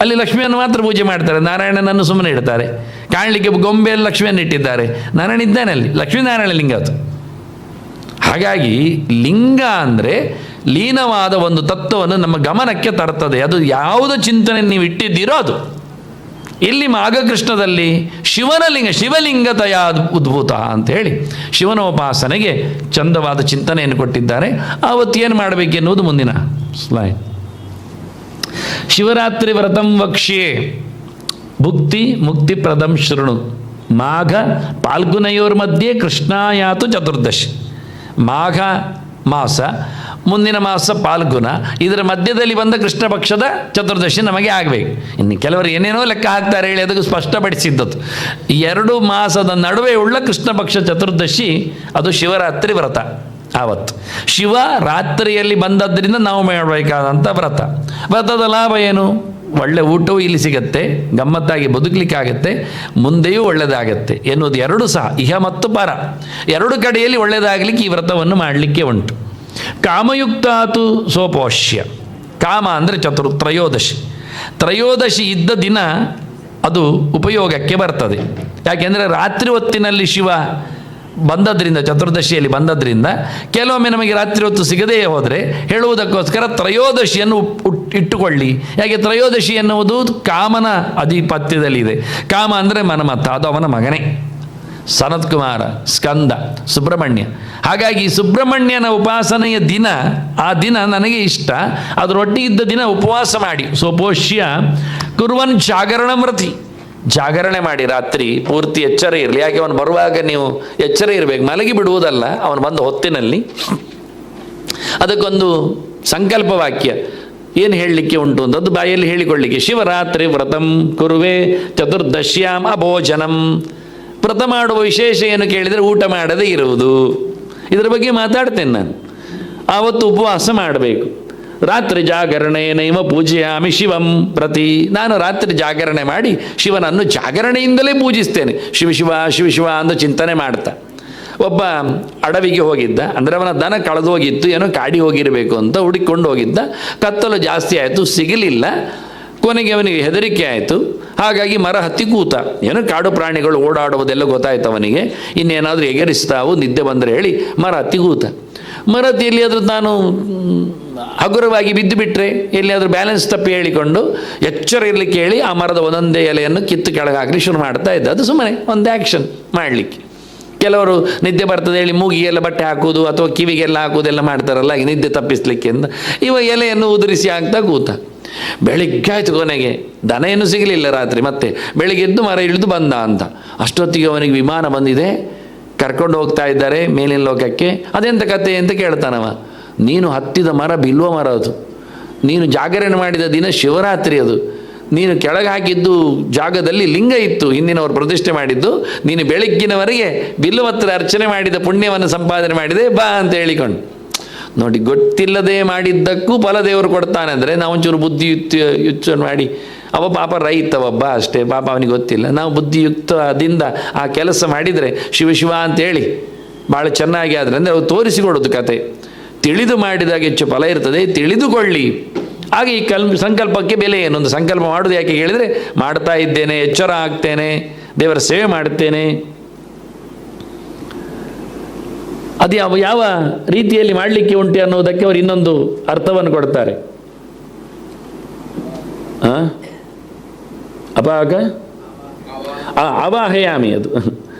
ಅಲ್ಲಿ ಲಕ್ಷ್ಮಿಯನ್ನು ಮಾತ್ರ ಪೂಜೆ ಮಾಡ್ತಾರೆ, ನಾರಾಯಣನನ್ನು ಸುಮ್ಮನೆ ಇಡ್ತಾರೆ. ಕಾಣಲಿಕ್ಕೆ ಗೊಂಬೆಯಲ್ಲಿ ಲಕ್ಷ್ಮಿಯನ್ನು ಇಟ್ಟಿದ್ದಾರೆ, ನಾರಾಯಣ ಇದ್ದಾನೆ ಅಲ್ಲಿ, ಲಕ್ಷ್ಮೀನಾರಾಯಣ ಲಿಂಗ ಅದು. ಹಾಗಾಗಿ ಲಿಂಗ ಅಂದರೆ ಲೀನವಾದ ಒಂದು ತತ್ವವನ್ನು ನಮ್ಮ ಗಮನಕ್ಕೆ ತರ್ತದೆ. ಅದು ಯಾವುದ ಚಿಂತನೆ ನೀವು ಇಟ್ಟಿದ್ದೀರೋ ಅದು. ಇಲ್ಲಿ ಮಾಘಕೃಷ್ಣದಲ್ಲಿ ಶಿವನ ಲಿಂಗ, ಶಿವಲಿಂಗತಯ ಉದ್ಭೂತ ಅಂತ ಹೇಳಿ ಶಿವನೋಪಾಸನೆಗೆ ಚಂದವಾದ ಚಿಂತನೆಯನ್ನು ಕೊಟ್ಟಿದ್ದಾರೆ. ಆವತ್ತು ಏನು ಮಾಡಬೇಕೆನ್ನುವುದು ಮುಂದಿನ ಸ್ಲೈಡ್. ಶಿವರಾತ್ರಿ ವ್ರತಂ ವಕ್ಷ್ಯೆ ಭುಕ್ತಿ ಮುಕ್ತಿಪ್ರದಂ ಶೃಣು. ಮಾಘ ಪಾಲ್ಗುನಯೋರ್ಮಧ್ಯೆ ಕೃಷ್ಣಾಯಾತು ಚತುರ್ದಶಿ. ಮಾಘ ಮಾಸ, ಮುಂದಿನ ಮಾಸ ಪಾಲ್ಗುಣ, ಇದರ ಮಧ್ಯದಲ್ಲಿ ಬಂದ ಕೃಷ್ಣ ಪಕ್ಷದ ಚತುರ್ದಶಿ ನಮಗೆ ಆಗಬೇಕು. ಇನ್ನು ಕೆಲವರು ಏನೇನೋ ಲೆಕ್ಕ ಹಾಕ್ತಾರೆ ಹೇಳಿ ಅದಕ್ಕೆ ಸ್ಪಷ್ಟಪಡಿಸಿದ್ದದು. 2 ಮಾಸದ ನಡುವೆ ಉಳ್ಳ ಕೃಷ್ಣ ಪಕ್ಷ ಚತುರ್ದಶಿ ಅದು ಶಿವರಾತ್ರಿ ವ್ರತ. ಆವತ್ತು ಶಿವ ರಾತ್ರಿಯಲ್ಲಿ ಬಂದದ್ದರಿಂದ ನಾವು ಮಾಡಬೇಕಾದಂಥ ವ್ರತ. ವ್ರತದ ಲಾಭ ಏನು? ಒಳ್ಳೆ ಊಟವೂ ಇಲ್ಲಿ ಸಿಗತ್ತೆ, ಗಮ್ಮತ್ತಾಗಿ ಬದುಕಲಿಕ್ಕಾಗತ್ತೆ, ಮುಂದೆಯೂ ಒಳ್ಳೆಯದಾಗತ್ತೆ ಎನ್ನುವುದು ಎರಡೂ ಸಹ, ಇಹ ಮತ್ತು ಪರ ಎರಡು ಕಡೆಯಲ್ಲಿ ಒಳ್ಳೆಯದಾಗಲಿಕ್ಕೆ ಈ ವ್ರತವನ್ನು ಮಾಡಲಿಕ್ಕೆ ಉಂಟು. ಕಾಮಯುಕ್ತಾತು ಸೋಪೋಷ್ಯ. ಕಾಮ ಅಂದರೆ ತ್ರಯೋದಶಿ. ತ್ರಯೋದಶಿ ಇದ್ದ ದಿನ ಅದು ಉಪಯೋಗಕ್ಕೆ ಬರ್ತದೆ. ಯಾಕೆಂದರೆ ರಾತ್ರಿ ಹೊತ್ತಿನಲ್ಲಿ ಶಿವ ಬಂದದ್ರಿಂದ, ಚತುರ್ದಶಿಯಲ್ಲಿ ಬಂದದ್ರಿಂದ ಕೆಲವೊಮ್ಮೆ ನಮಗೆ ರಾತ್ರಿ ಹೊತ್ತು ಸಿಗದೇ ಹೋದರೆ ಹೇಳುವುದಕ್ಕೋಸ್ಕರ ತ್ರಯೋದಶಿಯನ್ನು ಇಟ್ಟುಕೊಳ್ಳಿ. ಯಾಕೆ ತ್ರಯೋದಶಿ ಎನ್ನುವುದು ಕಾಮನ ಅಧಿಪತ್ಯದಲ್ಲಿದೆ. ಕಾಮ ಅಂದರೆ ಮನ್ಮಥ, ಅದು ಅವನ ಮಗನೇ, ಸನತ್ ಕುಮಾರ, ಸ್ಕಂದ, ಸುಬ್ರಹ್ಮಣ್ಯ. ಹಾಗಾಗಿ ಸುಬ್ರಹ್ಮಣ್ಯನ ಉಪಾಸನೆಯ ದಿನ, ಆ ದಿನ ನನಗೆ ಇಷ್ಟ. ಅದರೊಟ್ಟಿಗೆ ಇದ್ದ ದಿನ ಉಪವಾಸ ಮಾಡಿ, ಸೋಪೋಷ್ಯ ಕುರ್ವನ್ ಜಾಗರಣ ವ್ರತಿ. ಜಾಗರಣೆ ಮಾಡಿ ರಾತ್ರಿ ಪೂರ್ತಿ ಎಚ್ಚರ ಇರಲಿ. ಯಾಕೆ ಅವನು ಬರುವಾಗ ನೀವು ಎಚ್ಚರ ಇರಬೇಕು, ಮಲಗಿ ಬಿಡುವುದಲ್ಲ ಅವನು ಬಂದ ಹೊತ್ತಿನಲ್ಲಿ. ಅದಕ್ಕೊಂದು ಸಂಕಲ್ಪ ವಾಕ್ಯ ಏನು ಹೇಳಲಿಕ್ಕೆ ಉಂಟು ಅಂತದ್ದು ಬಾಯಲ್ಲಿ ಹೇಳಿಕೊಳ್ಳಿಕ್ಕೆ. ಶಿವರಾತ್ರಿ ವ್ರತಂ ಕುರುವೆ ಚತುರ್ದಶ್ಯಾಂ ಅಭೋಜನಂ. ವ್ರತ ಮಾಡುವ ವಿಶೇಷ ಏನು ಕೇಳಿದರೆ ಊಟ ಮಾಡದೇ ಇರುವುದು. ಇದರ ಬಗ್ಗೆ ಮಾತಾಡ್ತೇನೆ ನಾನು. ಆವತ್ತು ಉಪವಾಸ ಮಾಡಬೇಕು. ರಾತ್ರಿ ಜಾಗರಣೆ ನೈವ ಪೂಜೆಯಾಮಿ ಶಿವಂ ಪ್ರತಿ. ನಾನು ರಾತ್ರಿ ಜಾಗರಣೆ ಮಾಡಿ ಶಿವನನ್ನು ಜಾಗರಣೆಯಿಂದಲೇ ಪೂಜಿಸ್ತೇನೆ. ಶಿವ ಶಿವ ಶಿವ ಶಿವ ಅಂತ ಚಿಂತನೆ ಮಾಡ್ತಾ. ಒಬ್ಬ ಅಡವಿಗೆ ಹೋಗಿದ್ದ, ಅಂದರೆ ಅವನ ದನ ಕಳೆದು ಹೋಗಿತ್ತು, ಏನೋ ಕಾಡಿ ಹೋಗಿರಬೇಕು ಅಂತ ಹುಡುಕಿಕೊಂಡು ಹೋಗಿದ್ದ. ಕತ್ತಲು ಜಾಸ್ತಿ ಆಯಿತು, ಸಿಗಲಿಲ್ಲ. ಕೊನೆಗೆ ಅವನಿಗೆ ಹೆದರಿಕೆ ಆಯಿತು. ಹಾಗಾಗಿ ಮರ ಹತ್ತಿ ಕೂತ. ಏನೋ ಕಾಡು ಪ್ರಾಣಿಗಳು ಓಡಾಡುವುದೆಲ್ಲ ಗೊತ್ತಾಯ್ತು ಅವನಿಗೆ. ಇನ್ನೇನಾದರೂ ಎಗರಿಸ್ತಾವು, ನಿದ್ದೆ ಬಂದರೆ ಹೇಳಿ ಮರ ಹತ್ತಿ ಕೂತ. ಮರ ಹತ್ತಿ ಎಲ್ಲಿಯಾದರೂ ತಾನು ಹಗುರವಾಗಿ ಬಿದ್ದು ಬಿಟ್ಟರೆ, ಎಲ್ಲಿಯಾದರೂ ಬ್ಯಾಲೆನ್ಸ್ ತಪ್ಪಿ ಹೇಳಿಕೊಂಡು ಎಚ್ಚರ ಇರಲಿಕ್ಕೆ ಹೇಳಿ ಆ ಮರದ ಒಂದೊಂದೇ ಎಲೆಯನ್ನು ಕಿತ್ತು ಕೆಳಗೆ ಹಾಕಲಿ ಶುರು ಮಾಡ್ತಾ ಇದ್ದ. ಅದು ಸುಮ್ಮನೆ ಒಂದು ಆ್ಯಕ್ಷನ್ ಮಾಡಲಿಕ್ಕೆ. ಕೆಲವರು ನಿದ್ದೆ ಬರ್ತದೆ ಹೇಳಿ ಮೂಗಿಗೆಲ್ಲ ಬಟ್ಟೆ ಹಾಕುವುದು ಅಥವಾ ಕಿವಿಗೆಲ್ಲ ಹಾಕುವುದೆಲ್ಲ ಮಾಡ್ತಾರಲ್ಲ, ಈ ನಿದ್ದೆ ತಪ್ಪಿಸ್ಲಿಕ್ಕೆ ಅಂತ. ಇವ ಎಲೆಯನ್ನು ಉದುರಿಸಿ ಹಾಕ್ತಾ ಕೂತ. ಬೆಳಿಗ್ಗೆ ಆಯ್ತು, ಕೊನೆಗೆ ದನ ಏನು ಸಿಗಲಿಲ್ಲ ರಾತ್ರಿ. ಮತ್ತೆ ಬೆಳಿಗ್ಗೆ ಎದ್ದು ಮರ ಇಳಿದು ಬಂದ ಅಂತ. ಅಷ್ಟೊತ್ತಿಗೆ ಅವನಿಗೆ ವಿಮಾನ ಬಂದಿದೆ, ಕರ್ಕೊಂಡು ಹೋಗ್ತಾ ಇದ್ದಾರೆ ಮೇಲಿನ ಲೋಕಕ್ಕೆ. ಅದೆಂತ ಕತೆ ಅಂತ ಕೇಳ್ತಾನವ. ನೀನು ಹತ್ತಿದ ಮರ ಬಿಲ್ವ ಮರ, ಅದು ನೀನು ಜಾಗರಣೆ ಮಾಡಿದ ದಿನ ಶಿವರಾತ್ರಿ, ಅದು ನೀನು ಕೆಳಗೆ ಹಾಕಿದ್ದು ಜಾಗದಲ್ಲಿ ಲಿಂಗ ಇತ್ತು, ಹಿಂದಿನವರು ಪ್ರತಿಷ್ಠೆ ಮಾಡಿದ್ದು. ನೀನು ಬೆಳಗ್ಗಿನವರೆಗೆ ಬಿಲ್ವತ್ರ ಅರ್ಚನೆ ಮಾಡಿದ ಪುಣ್ಯವನ್ನು ಸಂಪಾದನೆ ಮಾಡಿದೆ ಬಾ ಅಂತ ಹೇಳಿಕೊಂಡು. ನೋಡಿ, ಗೊತ್ತಿಲ್ಲದೆ ಮಾಡಿದ್ದಕ್ಕೂ ಫಲ ದೇವರು ಕೊಡ್ತಾನೆ ಅಂದರೆ ನಾವು ಒಂಚೂರು ಬುದ್ಧಿಯುಕ್ತ ಮಾಡಿ. ಅವ ಪಾಪ ರೈತ ಒಬ್ಬ ಅಷ್ಟೇ, ಪಾಪ ಅವನಿಗೆ ಗೊತ್ತಿಲ್ಲ. ನಾವು ಬುದ್ಧಿಯುಕ್ತದಿಂದ ಆ ಕೆಲಸ ಮಾಡಿದರೆ ಶಿವ ಶಿವ ಅಂತೇಳಿ ಭಾಳ ಚೆನ್ನಾಗಿ ಆದರೆ ಅಂದರೆ ಅವ್ರು ತೋರಿಸಿಕೊಡೋದು ಕತೆ. ತಿಳಿದು ಮಾಡಿದಾಗ ಹೆಚ್ಚು ಫಲ ಇರ್ತದೆ, ತಿಳಿದುಕೊಳ್ಳಿ. ಆಗ ಈ ಸಂಕಲ್ಪಕ್ಕೆ ಬೆಲೆ ಏನು? ಒಂದು ಸಂಕಲ್ಪ ಮಾಡೋದು ಯಾಕೆ ಹೇಳಿದರೆ, ಮಾಡ್ತಾ ಇದ್ದೇನೆ, ಎಚ್ಚರ ಆಗ್ತೇನೆ, ದೇವರ ಸೇವೆ ಮಾಡ್ತೇನೆ. ಅದು ಯಾವ ರೀತಿಯಲ್ಲಿ ಮಾಡಲಿಕ್ಕೆ ಉಂಟು ಅನ್ನೋದಕ್ಕೆ ಅವರು ಇನ್ನೊಂದು ಅರ್ಥವನ್ನು ಕೊಡ್ತಾರೆ. ಅಪಾಕ ಅವಾಹಯಾಮಿ, ಅದು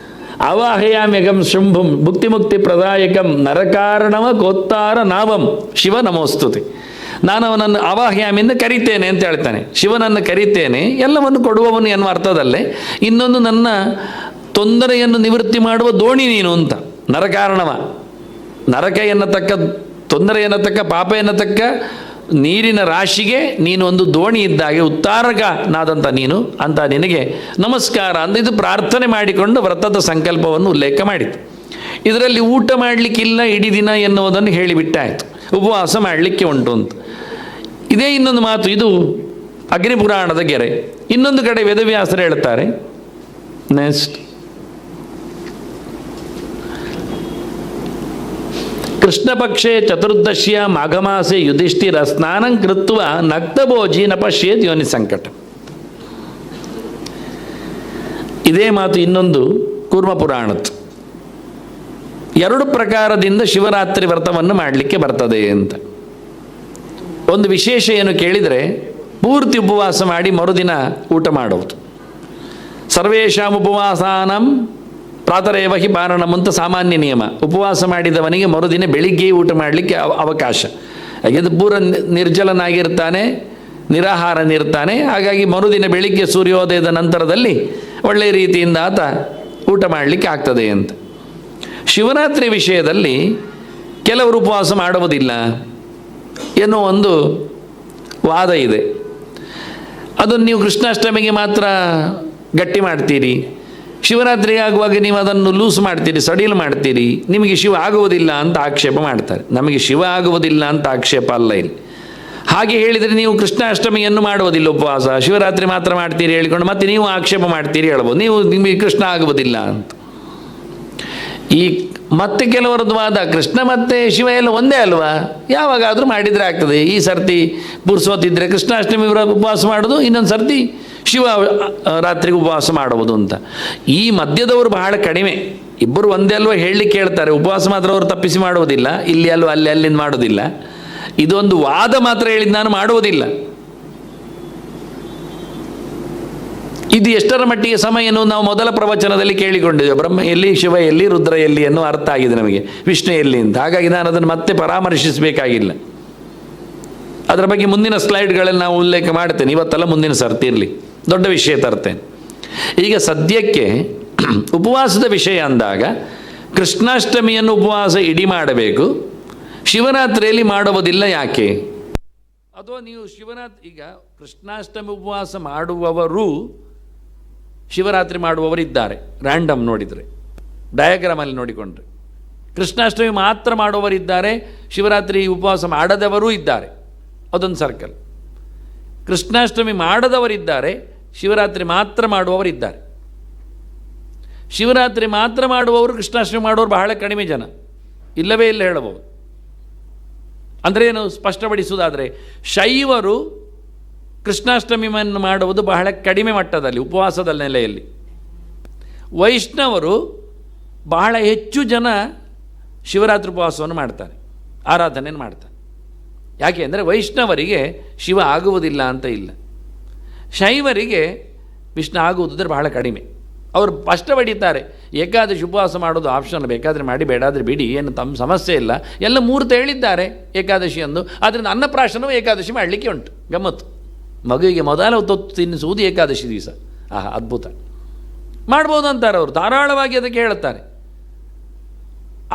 ಅವಾಹಯಾಮ್ಯಗಂ ಶಂಭುಂ ಭುಕ್ತಿ ಮುಕ್ತಿ ಪ್ರದಾಯಕಂ ನರಕಾರಣವ ಕೋತ್ತಾರ ನಾವಂ ಶಿವ ನಮೋಸ್ತುತಿ. ನಾನು ಅವನನ್ನು ಅವಾಹ್ಯಾಮಿಂದ ಕರಿತೇನೆ ಅಂತ ಹೇಳ್ತಾನೆ. ಶಿವನನ್ನು ಕರಿತೇನೆ, ಎಲ್ಲವನ್ನು ಕೊಡುವವನು ಎನ್ನುವ ಅರ್ಥದಲ್ಲೇ. ಇನ್ನೊಂದು, ನನ್ನ ತೊಂದರೆಯನ್ನು ನಿವೃತ್ತಿ ಮಾಡುವ ದೋಣಿ ನೀನು ಅಂತ. ನರಕಾರಣವ, ನರಕ ಎನ್ನತಕ್ಕ, ತೊಂದರೆ ಎನ್ನತಕ್ಕ, ಪಾಪ ಎನ್ನತಕ್ಕ ನೀರಿನ ರಾಶಿಗೆ ನೀನು ಒಂದು ದೋಣಿ ಇದ್ದಾಗೆ, ಉತ್ತಾರಕನಾದಂಥ ನೀನು ಅಂತ ನಿನಗೆ ನಮಸ್ಕಾರ ಅಂತ ಇದು ಪ್ರಾರ್ಥನೆ ಮಾಡಿಕೊಂಡು ವ್ರತದ ಸಂಕಲ್ಪವನ್ನು ಉಲ್ಲೇಖ ಮಾಡಿತು. ಇದರಲ್ಲಿ ಊಟ ಮಾಡಲಿಕ್ಕಿಲ್ಲ ಇಡೀ ದಿನ ಎನ್ನುವುದನ್ನು ಹೇಳಿಬಿಟ್ಟಾಯಿತು. ಉಪವಾಸ ಮಾಡಲಿಕ್ಕೆ ಉಂಟು ಅಂತ. ಇದೇ ಇನ್ನೊಂದು ಮಾತು, ಇದು ಅಗ್ನಿಪುರಾಣದ ಗೆರೆ. ಇನ್ನೊಂದು ಕಡೆ ವೇದವ್ಯಾಸರು ಹೇಳ್ತಾರೆ, ನೆಕ್ಸ್ಟ್, ಕೃಷ್ಣಪಕ್ಷೆ ಚತುರ್ದಶಿಯ ಮಾಘಮಾಸೆ ಯುಧಿಷ್ಠಿರ ಸ್ನಾನಂ ಕೃತ್ವ ನಕ್ತಭೋಜಿ ನ ಪಶ್ಯೇತ್ ಯೋನಿ ಸಂಕಟ. ಇದೇ ಮಾತು ಇನ್ನೊಂದು ಕೂರ್ಮ ಪುರಾಣದ್ದು. 2 ಪ್ರಕಾರದಿಂದ ಶಿವರಾತ್ರಿ ವ್ರತವನ್ನು ಮಾಡಲಿಕ್ಕೆ ಬರ್ತದೆ ಅಂತ. ಒಂದು ವಿಶೇಷ ಏನು ಕೇಳಿದರೆ, ಪೂರ್ತಿ ಉಪವಾಸ ಮಾಡಿ ಮರುದಿನ ಊಟ ಮಾಡುವುದು. ಸರ್ವೇಷಾಂ ಉಪವಾಸಾನಂ ಪ್ರಾತರೇವ ಹಿ ಪಾರಣಂ ಅಂತ ಸಾಮಾನ್ಯ ನಿಯಮ. ಉಪವಾಸ ಮಾಡಿದವನಿಗೆ ಮರುದಿನ ಬೆಳಿಗ್ಗೆ ಊಟ ಮಾಡಲಿಕ್ಕೆ ಅವಕಾಶ. ಯಾಕೆಂದರೆ ಪೂರ ನಿರ್ಜಲನಾಗಿರ್ತಾನೆ, ನಿರಾಹಾರನಿರ್ತಾನೆ. ಹಾಗಾಗಿ ಮರುದಿನ ಬೆಳಿಗ್ಗೆ ಸೂರ್ಯೋದಯದ ನಂತರದಲ್ಲಿ ಒಳ್ಳೆಯ ರೀತಿಯಿಂದ ಆತ ಊಟ ಮಾಡಲಿಕ್ಕೆ ಆಗ್ತದೆ ಅಂತ. ಶಿವರಾತ್ರಿ ವಿಷಯದಲ್ಲಿ ಕೆಲವರು ಉಪವಾಸ ಮಾಡುವುದಿಲ್ಲ ಎನ್ನುವ ಒಂದು ವಾದ ಇದೆ. ಅದನ್ನು ನೀವು ಕೃಷ್ಣಾಷ್ಟಮಿಗೆ ಮಾತ್ರ ಗಟ್ಟಿ ಮಾಡ್ತೀರಿ, ಶಿವರಾತ್ರಿ ಆಗುವಾಗ ನೀವು ಅದನ್ನು ಲೂಸ್ ಮಾಡ್ತೀರಿ, ಸಡಿಲು ಮಾಡ್ತೀರಿ, ನಿಮಗೆ ಶಿವ ಆಗುವುದಿಲ್ಲ ಅಂತ ಆಕ್ಷೇಪ ಮಾಡ್ತಾರೆ. ನಮಗೆ ಶಿವ ಆಗುವುದಿಲ್ಲ ಅಂತ ಆಕ್ಷೇಪ ಅಲ್ಲ ಇಲ್ಲಿ. ಹಾಗೆ ಹೇಳಿದರೆ ನೀವು ಕೃಷ್ಣಾಷ್ಟಮಿಯನ್ನು ಮಾಡುವುದಿಲ್ಲ ಉಪವಾಸ, ಶಿವರಾತ್ರಿ ಮಾತ್ರ ಮಾಡ್ತೀರಿ ಹೇಳಿಕೊಂಡು ಮತ್ತೆ ನೀವು ಆಕ್ಷೇಪ ಮಾಡ್ತೀರಿ ಹೇಳ್ಬೋದು, ನಿಮಗೆ ಕೃಷ್ಣ ಆಗುವುದಿಲ್ಲ ಅಂತ. ಈ ಮತ್ತೆ ಕೆಲವರದ್ದು ವಾದ, ಕೃಷ್ಣ ಮತ್ತು ಶಿವ ಎಲ್ಲ ಒಂದೇ ಅಲ್ವಾ, ಯಾವಾಗಾದರೂ ಮಾಡಿದರೆ ಆಗ್ತದೆ. ಈ ಸರ್ತಿ ಪುರ್ಸೋತಿದ್ರೆ ಕೃಷ್ಣಾಷ್ಟಮಿ ಉಪವಾಸ ಮಾಡೋದು, ಇನ್ನೊಂದು ಸರ್ತಿ ಶಿವ ರಾತ್ರಿಗೆ ಉಪವಾಸ ಮಾಡುವುದು ಅಂತ. ಈ ಮಧ್ಯದವರು ಬಹಳ ಕಡಿಮೆ. ಇಬ್ಬರು ಒಂದೇ ಅಲ್ವ ಹೇಳಲಿಕ್ಕೆ ಹೇಳ್ತಾರೆ, ಉಪವಾಸ ಮಾತ್ರ ಅವರು ತಪ್ಪಿಸಿ ಮಾಡುವುದಿಲ್ಲ, ಇಲ್ಲಿ ಅಲ್ವ ಅಲ್ಲಿಂದ ಮಾಡೋದಿಲ್ಲ. ಇದೊಂದು ವಾದ ಮಾತ್ರ ಹೇಳಿದ್ದು, ನಾನು ಮಾಡುವುದಿಲ್ಲ. ಇದು ಎಷ್ಟರ ಮಟ್ಟಿಗೆ ಸಮ ಎನ್ನುವುದು ನಾವು ಮೊದಲ ಪ್ರವಚನದಲ್ಲಿ ಕೇಳಿಕೊಂಡಿದ್ದೇವೆ. ಬ್ರಹ್ಮ ಎಲ್ಲಿ, ಶಿವ ಎಲ್ಲಿ, ರುದ್ರ ಎಲ್ಲಿ ಎನ್ನುವ ಅರ್ಥ ಆಗಿದೆ ನಮಗೆ, ವಿಷ್ಣು ಎಲ್ಲಿ ಅಂತ. ಹಾಗಾಗಿ ನಾನು ಅದನ್ನು ಮತ್ತೆ ಪರಾಮರ್ಶಿಸಬೇಕಾಗಿಲ್ಲ. ಅದರ ಬಗ್ಗೆ ಮುಂದಿನ ಸ್ಲೈಡ್ಗಳಲ್ಲಿ ನಾವು ಉಲ್ಲೇಖ ಮಾಡ್ತೇನೆ, ಇವತ್ತೆಲ್ಲ ಮುಂದಿನ ಸರ್ತಿ ಇರಲಿ, ದೊಡ್ಡ ವಿಷಯ ತರ್ತೇನೆ. ಈಗ ಸದ್ಯಕ್ಕೆ ಉಪವಾಸದ ವಿಷಯ ಅಂದಾಗ ಕೃಷ್ಣಾಷ್ಟಮಿಯನ್ನು ಉಪವಾಸ ಇಡೀ ಮಾಡಬೇಕು, ಶಿವರಾತ್ರಿಯಲ್ಲಿ ಮಾಡುವುದಿಲ್ಲ ಯಾಕೆ? ಅಥವಾ ನೀವು ಈಗ ಕೃಷ್ಣಾಷ್ಟಮಿ ಉಪವಾಸ ಮಾಡುವವರು ಶಿವರಾತ್ರಿ ಮಾಡುವವರಿದ್ದಾರೆ. ರ್ಯಾಂಡಮ್ ನೋಡಿದರೆ, ಡಯಾಗ್ರಾಮಲ್ಲಿ ನೋಡಿಕೊಂಡ್ರೆ ಕೃಷ್ಣಾಷ್ಟಮಿ ಮಾತ್ರ ಮಾಡುವವರಿದ್ದಾರೆ, ಶಿವರಾತ್ರಿ ಉಪವಾಸ ಮಾಡದವರೂ ಇದ್ದಾರೆ. ಅದೊಂದು ಸರ್ಕಲ್. ಕೃಷ್ಣಾಷ್ಟಮಿ ಮಾಡದವರಿದ್ದಾರೆ, ಶಿವರಾತ್ರಿ ಮಾತ್ರ ಮಾಡುವವರಿದ್ದಾರೆ. ಶಿವರಾತ್ರಿ ಮಾತ್ರ ಮಾಡುವವರು, ಕೃಷ್ಣಾಷ್ಟಮಿ ಮಾಡುವವರು ಬಹಳ ಕಡಿಮೆ ಜನ, ಇಲ್ಲವೇ ಇಲ್ಲ ಹೇಳಬಹುದು. ಅಂದರೆ ಏನು ಸ್ಪಷ್ಟಪಡಿಸುವುದಾದರೆ, ಶೈವರು ಕೃಷ್ಣಾಷ್ಟಮಿಯನ್ನು ಮಾಡುವುದು ಬಹಳ ಕಡಿಮೆ ಮಟ್ಟದಲ್ಲಿ ಉಪವಾಸದ ನೆಲೆಯಲ್ಲಿ. ವೈಷ್ಣವರು ಬಹಳ ಹೆಚ್ಚು ಜನ ಶಿವರಾತ್ರಿ ಉಪವಾಸವನ್ನು ಮಾಡ್ತಾರೆ, ಆರಾಧನೆಯನ್ನು ಮಾಡ್ತಾರೆ. ಯಾಕೆ ಅಂದರೆ ವೈಷ್ಣವರಿಗೆ ಶಿವ ಆಗುವುದಿಲ್ಲ ಅಂತ ಇಲ್ಲ, ಶೈವರಿಗೆ ವಿಷ್ಣು ಆಗುವುದಿದ್ರೆ ಬಹಳ ಕಡಿಮೆ. ಅವರು ಸ್ಪಷ್ಟಪಡಿತಾರೆ, ಏಕಾದಶಿ ಉಪವಾಸ ಮಾಡೋದು ಆಪ್ಷನ್, ಬೇಕಾದರೆ ಮಾಡಿ ಬೇಡಾದರೆ ಬಿಡಿ, ಏನು ತಮ್ಮ ಸಮಸ್ಯೆ ಇಲ್ಲ. ಎಲ್ಲ ಮೂರ್ತ ಹೇಳಿದ್ದಾರೆ ಏಕಾದಶಿ ಅಂದು. ಆದ್ದರಿಂದ ಅನ್ನಪ್ರಾಶನವು ಏಕಾದಶಿ ಮಾಡಲಿಕ್ಕೆ ಉಂಟು. ಗಮ್ಮತ್ತು, ಮಗುವಿಗೆ ಮೊದಲ ತೊತ್ತು ತಿನ್ನಿಸುವುದು ಏಕಾದಶಿ ದಿವಸ. ಆಹಾ, ಅದ್ಭುತ, ಮಾಡ್ಬೋದು ಅಂತಾರೆ ಅವರು, ಧಾರಾಳವಾಗಿ ಅದಕ್ಕೆ ಹೇಳುತ್ತಾರೆ.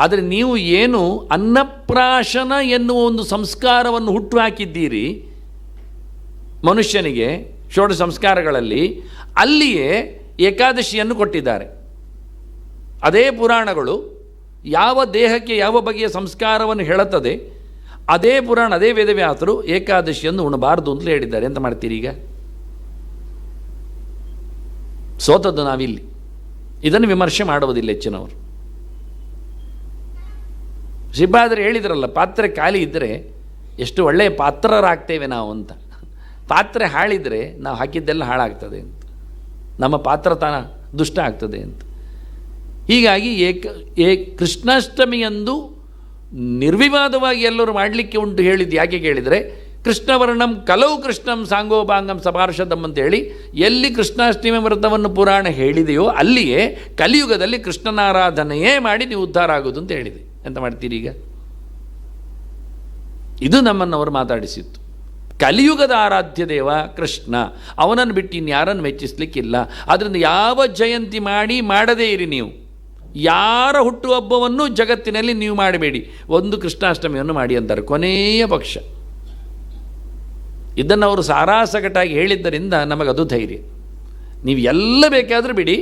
ಆದರೆ ನೀವು ಏನು ಅನ್ನಪ್ರಾಶನ ಎನ್ನುವ ಒಂದು ಸಂಸ್ಕಾರವನ್ನು ಹುಟ್ಟು ಹಾಕಿದ್ದೀರಿ ಮನುಷ್ಯನಿಗೆ ಷೋಡ ಸಂಸ್ಕಾರಗಳಲ್ಲಿ, ಅಲ್ಲಿಯೇ ಏಕಾದಶಿಯನ್ನು ಕೊಟ್ಟಿದ್ದಾರೆ. ಅದೇ ಪುರಾಣಗಳು ಯಾವ ದೇಹಕ್ಕೆ ಯಾವ ಬಗೆಯ ಸಂಸ್ಕಾರವನ್ನು ಹೇಳುತ್ತದೆ, ಅದೇ ಪುರಾಣ, ಅದೇ ವೇದವ್ಯಾಸರು ಏಕಾದಶಿಯನ್ನು ಉಣಬಾರದು ಅಂತಲೇ ಹೇಳಿದ್ದಾರೆ. ಎಂತ ಮಾಡ್ತೀರಿ ಈಗ? ಸೋತದ್ದು ನಾವಿಲ್ಲಿ. ಇದನ್ನು ವಿಮರ್ಶೆ ಮಾಡುವುದಿಲ್ಲ ಹೆಚ್ಚಿನವರು. ಶ್ರೀಪಾದರು ಹೇಳಿದ್ರಲ್ಲ, ಪಾತ್ರೆ ಖಾಲಿ ಇದ್ದರೆ ಎಷ್ಟು ಒಳ್ಳೆಯ ಪಾತ್ರರಾಗ್ತೇವೆ ನಾವು ಅಂತ. ಪಾತ್ರೆ ಹಾಳಿದರೆ ನಾವು ಹಾಕಿದ್ದೆಲ್ಲ ಹಾಳಾಗ್ತದೆ ಅಂತ, ನಮ್ಮ ಪಾತ್ರತನ ದುಷ್ಟ ಆಗ್ತದೆ ಅಂತ. ಹೀಗಾಗಿ ಕೃಷ್ಣಾಷ್ಟಮಿಯಂದು ನಿರ್ವಿವಾದವಾಗಿ ಎಲ್ಲರೂ ಮಾಡಲಿಕ್ಕೆ ಉಂಟು ಹೇಳಿದ್ದು ಯಾಕೆ ಕೇಳಿದರೆ, ಕೃಷ್ಣವರ್ಣಂ ಕಲೌ ಕೃಷ್ಣಂ ಸಾಂಗೋಪಾಂಗಂ ಸಪಾರ್ಷದಂ ಅಂತೇಳಿ ಎಲ್ಲಿ ಕೃಷ್ಣಾಷ್ಟಮಿ ವ್ರತವನ್ನು ಪುರಾಣ ಹೇಳಿದೆಯೋ ಅಲ್ಲಿಯೇ ಕಲಿಯುಗದಲ್ಲಿ ಕೃಷ್ಣನಾರಾಧನೆಯೇ ಮಾಡಿ ನೀವು ಉದ್ಧಾರ ಆಗೋದು ಅಂತ ಹೇಳಿದೆ. ಎಂತ ಮಾಡ್ತೀರಿ ಈಗ? ಇದು ನಮ್ಮನ್ನವರು ಮಾತಾಡಿಸಿತ್ತು. ಕಲಿಯುಗದ ಆರಾಧ್ಯ ದೇವ ಕೃಷ್ಣ, ಅವನನ್ನು ಬಿಟ್ಟು ಇನ್ಯಾರನ್ನು ಮೆಚ್ಚಿಸಲಿಕ್ಕಿಲ್ಲ. ಆದ್ದರಿಂದ ಯಾವ ಜಯಂತಿ ಮಾಡದೇ ಇರಿ ನೀವು. ಯಾರ ಹುಟ್ಟುಹಬ್ಬವನ್ನು ಜಗತ್ತಿನಲ್ಲಿ ನೀವು ಮಾಡಬೇಡಿ, ಒಂದು ಕೃಷ್ಣಾಷ್ಟಮಿಯನ್ನು ಮಾಡಿ ಅಂತಾರೆ ಕೊನೆಯ ಪಕ್ಷ. ಇದನ್ನು ಅವರು ಸಾರಾಸಗಟಾಗಿ ಹೇಳಿದ್ದರಿಂದ ನಮಗದು ಧೈರ್ಯ. ನೀವು ಎಲ್ಲ ಬೇಕಾದರೂ ಬಿಡಿ,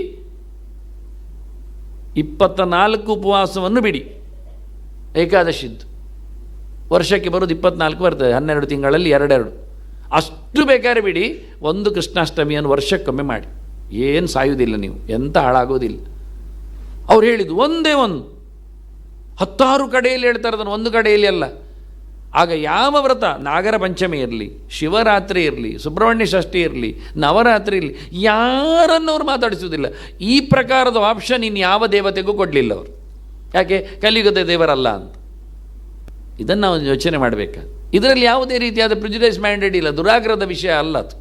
24 ಉಪವಾಸವನ್ನು ಬಿಡಿ, ಏಕಾದಶಿದ್ದು ವರ್ಷಕ್ಕೆ ಬರೋದು 24 ಬರ್ತದೆ, 12 ತಿಂಗಳಲ್ಲಿ 2 ಅಷ್ಟು ಬೇಕಾದ್ರೆ ಬಿಡಿ. ಒಂದು ಕೃಷ್ಣಾಷ್ಟಮಿಯನ್ನು ವರ್ಷಕ್ಕೊಮ್ಮೆ ಮಾಡಿ. ಏನು ಸಾಯುವುದಿಲ್ಲ ನೀವು, ಎಂತ ಹಾಳಾಗೋದಿಲ್ಲ. ಅವ್ರು ಹೇಳಿದ್ದು ಒಂದೇ ಒಂದು, 10 ಕಡೆಯಲ್ಲಿ ಹೇಳ್ತಾರೆ ಅದನ್ನು, ಒಂದು ಕಡೆಯಲ್ಲಿ ಅಲ್ಲ. ಆಗ ಯಾವ ವ್ರತ, ನಾಗರ ಪಂಚಮಿ ಇರಲಿ, ಶಿವರಾತ್ರಿ ಇರಲಿ, ಸುಬ್ರಹ್ಮಣ್ಯ ಷಷ್ಠಿ ಇರಲಿ, ನವರಾತ್ರಿ ಇರಲಿ, ಯಾರನ್ನು ಅವ್ರು ಮಾತಾಡಿಸುವುದಿಲ್ಲ. ಈ ಪ್ರಕಾರದ ಆಪ್ಷನ್ ಇನ್ನು ಯಾವ ದೇವತೆಗೂ ಕೊಡಲಿಲ್ಲ ಅವರು. ಯಾಕೆ? ಕಲಿಯುಗದ ದೇವರಲ್ಲ ಅಂತ. ಇದನ್ನು ನಾವು ಯೋಚನೆ ಮಾಡಬೇಕಾ. ಇದರಲ್ಲಿ ಯಾವುದೇ ರೀತಿಯಾದ ಪ್ರಿಜುಡೈಸ್ ಮೈಂಡೆಡ್ ಇಲ್ಲ, ದುರಾಗ್ರಹದ ವಿಷಯ ಅಲ್ಲ ಅದು.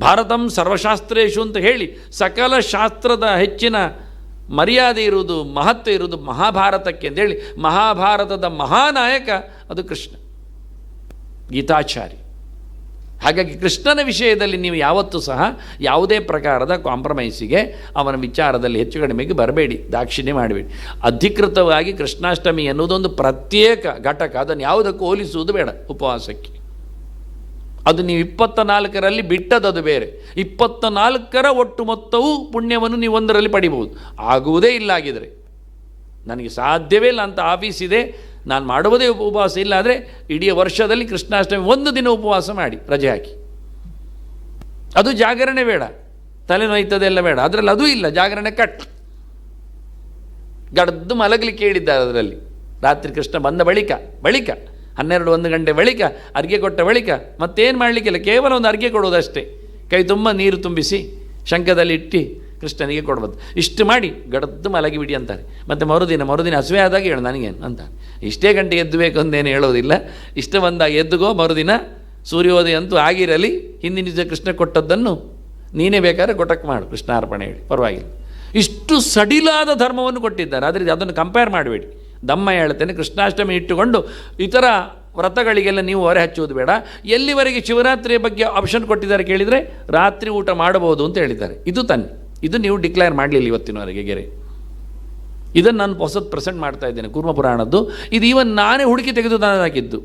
ಭಾರತಂ ಸರ್ವಶಾಸ್ತ್ರೇಶು ಅಂತ ಹೇಳಿ ಸಕಲ ಶಾಸ್ತ್ರದ ಹೆಚ್ಚಿನ ಮರ್ಯಾದೆ ಇರುವುದು, ಮಹತ್ವ ಇರುವುದು ಮಹಾಭಾರತಕ್ಕೆ ಅಂತೇಳಿ ಮಹಾಭಾರತದ ಮಹಾನಾಯಕ ಅದು ಕೃಷ್ಣ, ಗೀತಾಚಾರಿ. ಹಾಗಾಗಿ ಕೃಷ್ಣನ ವಿಷಯದಲ್ಲಿ ನೀವು ಯಾವತ್ತೂ ಸಹ ಯಾವುದೇ ಪ್ರಕಾರದ ಕಾಂಪ್ರಮೈಸಿಗೆ ಅವನ ವಿಚಾರದಲ್ಲಿ ಹೆಚ್ಚು ಕಡಿಮೆಗೆ ಬರಬೇಡಿ, ದಾಕ್ಷಿಣ್ಯ ಮಾಡಬೇಡಿ. ಅಧಿಕೃತವಾಗಿ ಕೃಷ್ಣಾಷ್ಟಮಿ ಎನ್ನುವುದೊಂದು ಪ್ರತ್ಯೇಕ ಘಟಕ, ಅದನ್ನು ಯಾವುದಕ್ಕೂ ಹೋಲಿಸುವುದು ಬೇಡ ಉಪವಾಸಕ್ಕೆ. ಅದು ನೀವು 24ರಲ್ಲಿ ಬಿಟ್ಟದ್ದು ಬೇರೆ, 24ರ ಒಟ್ಟು ಮೊತ್ತವೂ ಪುಣ್ಯವನ್ನು ನೀವು ಒಂದರಲ್ಲಿ ಪಡಿಬಹುದು. ಆಗುವುದೇ ಇಲ್ಲ ಆಗಿದರೆ, ನನಗೆ ಸಾಧ್ಯವೇ ಇಲ್ಲ ಅಂತ ಆಫೀಸ್ ಇದೆ, ನಾನು ಮಾಡುವುದೇ ಉಪವಾಸ, ಇಲ್ಲ ಆದರೆ ಇಡೀ ವರ್ಷದಲ್ಲಿ ಕೃಷ್ಣಾಷ್ಟಮಿ ಒಂದು ದಿನ ಉಪವಾಸ ಮಾಡಿ ರಜೆ ಹಾಕಿ. ಅದು ಜಾಗರಣೆ ಬೇಡ, ತಲೆನೋಯ್ತದೆಲ್ಲ ಬೇಡ, ಅದರಲ್ಲಿ ಅದೂ ಇಲ್ಲ. ಜಾಗರಣೆ ಕಟ್ ಗಡ್ದು ಮಲಗಲಿಕ್ಕೆ ಹೇಳಿದ್ದಾರೆ ಅದರಲ್ಲಿ. ರಾತ್ರಿ ಕೃಷ್ಣ ಬಂದ ಬಳಿಕ 12-1 ಗಂಟೆ ಬಳಿಕ ಅರ್ಘ್ಯ ಕೊಟ್ಟ ಬಳಿಕ ಮತ್ತೇನು ಮಾಡಲಿಕ್ಕಿಲ್ಲ, ಕೇವಲ ಒಂದು ಅರ್ಘ್ಯ ಕೊಡುವುದಷ್ಟೇ. ಕೈ ತುಂಬ ನೀರು ತುಂಬಿಸಿ ಶಂಖದಲ್ಲಿ ಇಟ್ಟು ಕೃಷ್ಣನಿಗೆ ಕೊಡ್ಬೋದು. ಇಷ್ಟು ಮಾಡಿ ಗಡದ್ದು ಮಲಗಿಬಿಡಿ ಅಂತಾರೆ. ಮತ್ತು ಮರುದಿನ ಹಸುವೆ ಆದಾಗ ಹೇಳು ನನಗೇನು ಅಂತ, ಇಷ್ಟೇ ಗಂಟೆಗೆ ಎದ್ದಬೇಕು ಅಂದೇನು ಹೇಳೋದಿಲ್ಲ. ಇಷ್ಟ ಬಂದಾಗ ಎದ್ದುಗೋ, ಮರುದಿನ ಸೂರ್ಯೋದಯ ಅಂತೂ ಆಗಿರಲಿ, ಹಿಂದಿನ ದಿವಸ ಕೃಷ್ಣ ಕೊಟ್ಟದ್ದನ್ನು ನೀನೇ ಬೇಕಾದ್ರೆ ಕೊಟ್ಟಕ್ಕೆ ಮಾಡು, ಕೃಷ್ಣಾರ್ಪಣೆ ಹೇಳಿ, ಪರವಾಗಿಲ್ಲ. ಇಷ್ಟು ಸಡಿಲಾದ ಧರ್ಮವನ್ನು ಕೊಟ್ಟಿದ್ದಾರೆ. ಆದರೆ ಅದನ್ನು ಕಂಪೇರ್ ಮಾಡಬೇಡಿ. ದಮ್ಮ ಹೇಳ್ತೇನೆ, ಕೃಷ್ಣಾಷ್ಟಮಿ ಇಟ್ಟುಕೊಂಡು ಇತರ ವ್ರತಗಳಿಗೆಲ್ಲ ನೀವು ಹೊರೆ ಹಚ್ಚುವುದು ಬೇಡ. ಎಲ್ಲಿವರೆಗೆ ಶಿವರಾತ್ರಿಯ ಬಗ್ಗೆ ಆಪ್ಷನ್ ಕೊಟ್ಟಿದ್ದಾರೆ ಕೇಳಿದರೆ, ರಾತ್ರಿ ಊಟ ಮಾಡಬಹುದು ಅಂತ ಹೇಳಿದ್ದಾರೆ. ಇದು ನೀವು ಡಿಕ್ಲೇರ್ ಮಾಡಲಿಲ್ಲ ಇವತ್ತಿನವರೆಗೆ ಗೆರೆ. ಇದನ್ನು ನಾನು ಹೊಸದು ಪ್ರೆಸೆಂಟ್ ಮಾಡ್ತಾ ಇದ್ದೇನೆ, ಕೂರ್ಮ ಪುರಾಣದ್ದು. ಇದು ಈವನ್ ನಾನೇ ಹುಡುಕಿ ತೆಗೆದು ನಾನು ಹಾಕಿದ್ದು,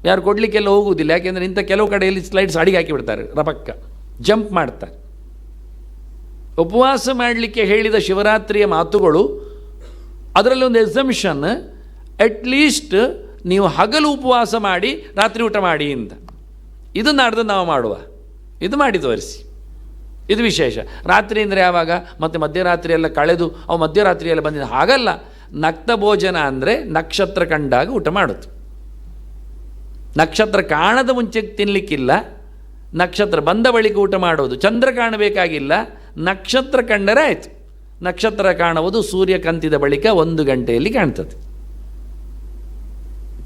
ಯಾರು ಕೊಡಲಿಕ್ಕೆಲ್ಲ ಹೋಗುವುದಿಲ್ಲ. ಯಾಕೆಂದರೆ ಇಂಥ ಕೆಲವು ಕಡೆಯಲ್ಲಿ ಸ್ಲೈಡ್ಸ್ ಅಡಿಗೆ ಹಾಕಿಬಿಡ್ತಾರೆ, ರಪಕ್ಕ ಜಂಪ್ ಮಾಡ್ತಾರೆ. ಉಪವಾಸ ಮಾಡಲಿಕ್ಕೆ ಹೇಳಿದ ಶಿವರಾತ್ರಿಯ ಮಾತುಗಳು, ಅದರಲ್ಲಿ ಒಂದು ಎಕ್ಸಂಪ್ಷನ್, ಅಟ್ಲೀಸ್ಟ್ ನೀವು ಹಗಲು ಉಪವಾಸ ಮಾಡಿ ರಾತ್ರಿ ಊಟ ಮಾಡಿ ಅಂತ. ಇದು ನಾಡ್ದು ನಾವು ಮಾಡುವ, ಇದು ಮಾಡಿ ತೋರಿಸಿ, ಇದು ವಿಶೇಷ. ರಾತ್ರಿ ಅಂದರೆ ಯಾವಾಗ? ಮತ್ತು ಮಧ್ಯರಾತ್ರಿ ಎಲ್ಲ ಕಳೆದು ಅವು ಮಧ್ಯರಾತ್ರಿಯೆಲ್ಲ ಬಂದಿದ್ದು ಹಾಗಲ್ಲ. ನಕ್ತ ಭೋಜನ ಅಂದರೆ ನಕ್ಷತ್ರ ಕಂಡಾಗ ಊಟ ಮಾಡೋದು. ನಕ್ಷತ್ರ ಕಾಣದ ಮುಂಚೆ ತಿನ್ನಲಿಕ್ಕಿಲ್ಲ, ನಕ್ಷತ್ರ ಬಂದ ಬಳಿಕ ಊಟ ಮಾಡೋದು. ಚಂದ್ರ ಕಾಣಬೇಕಾಗಿಲ್ಲ, ನಕ್ಷತ್ರ ಕಂಡರೆ ಆಯಿತು. ನಕ್ಷತ್ರ ಕಾಣುವುದು ಸೂರ್ಯ ಕಂತಿದ ಬಳಿಕ 1 ಗಂಟೆಯಲ್ಲಿ ಕಾಣ್ತದೆ.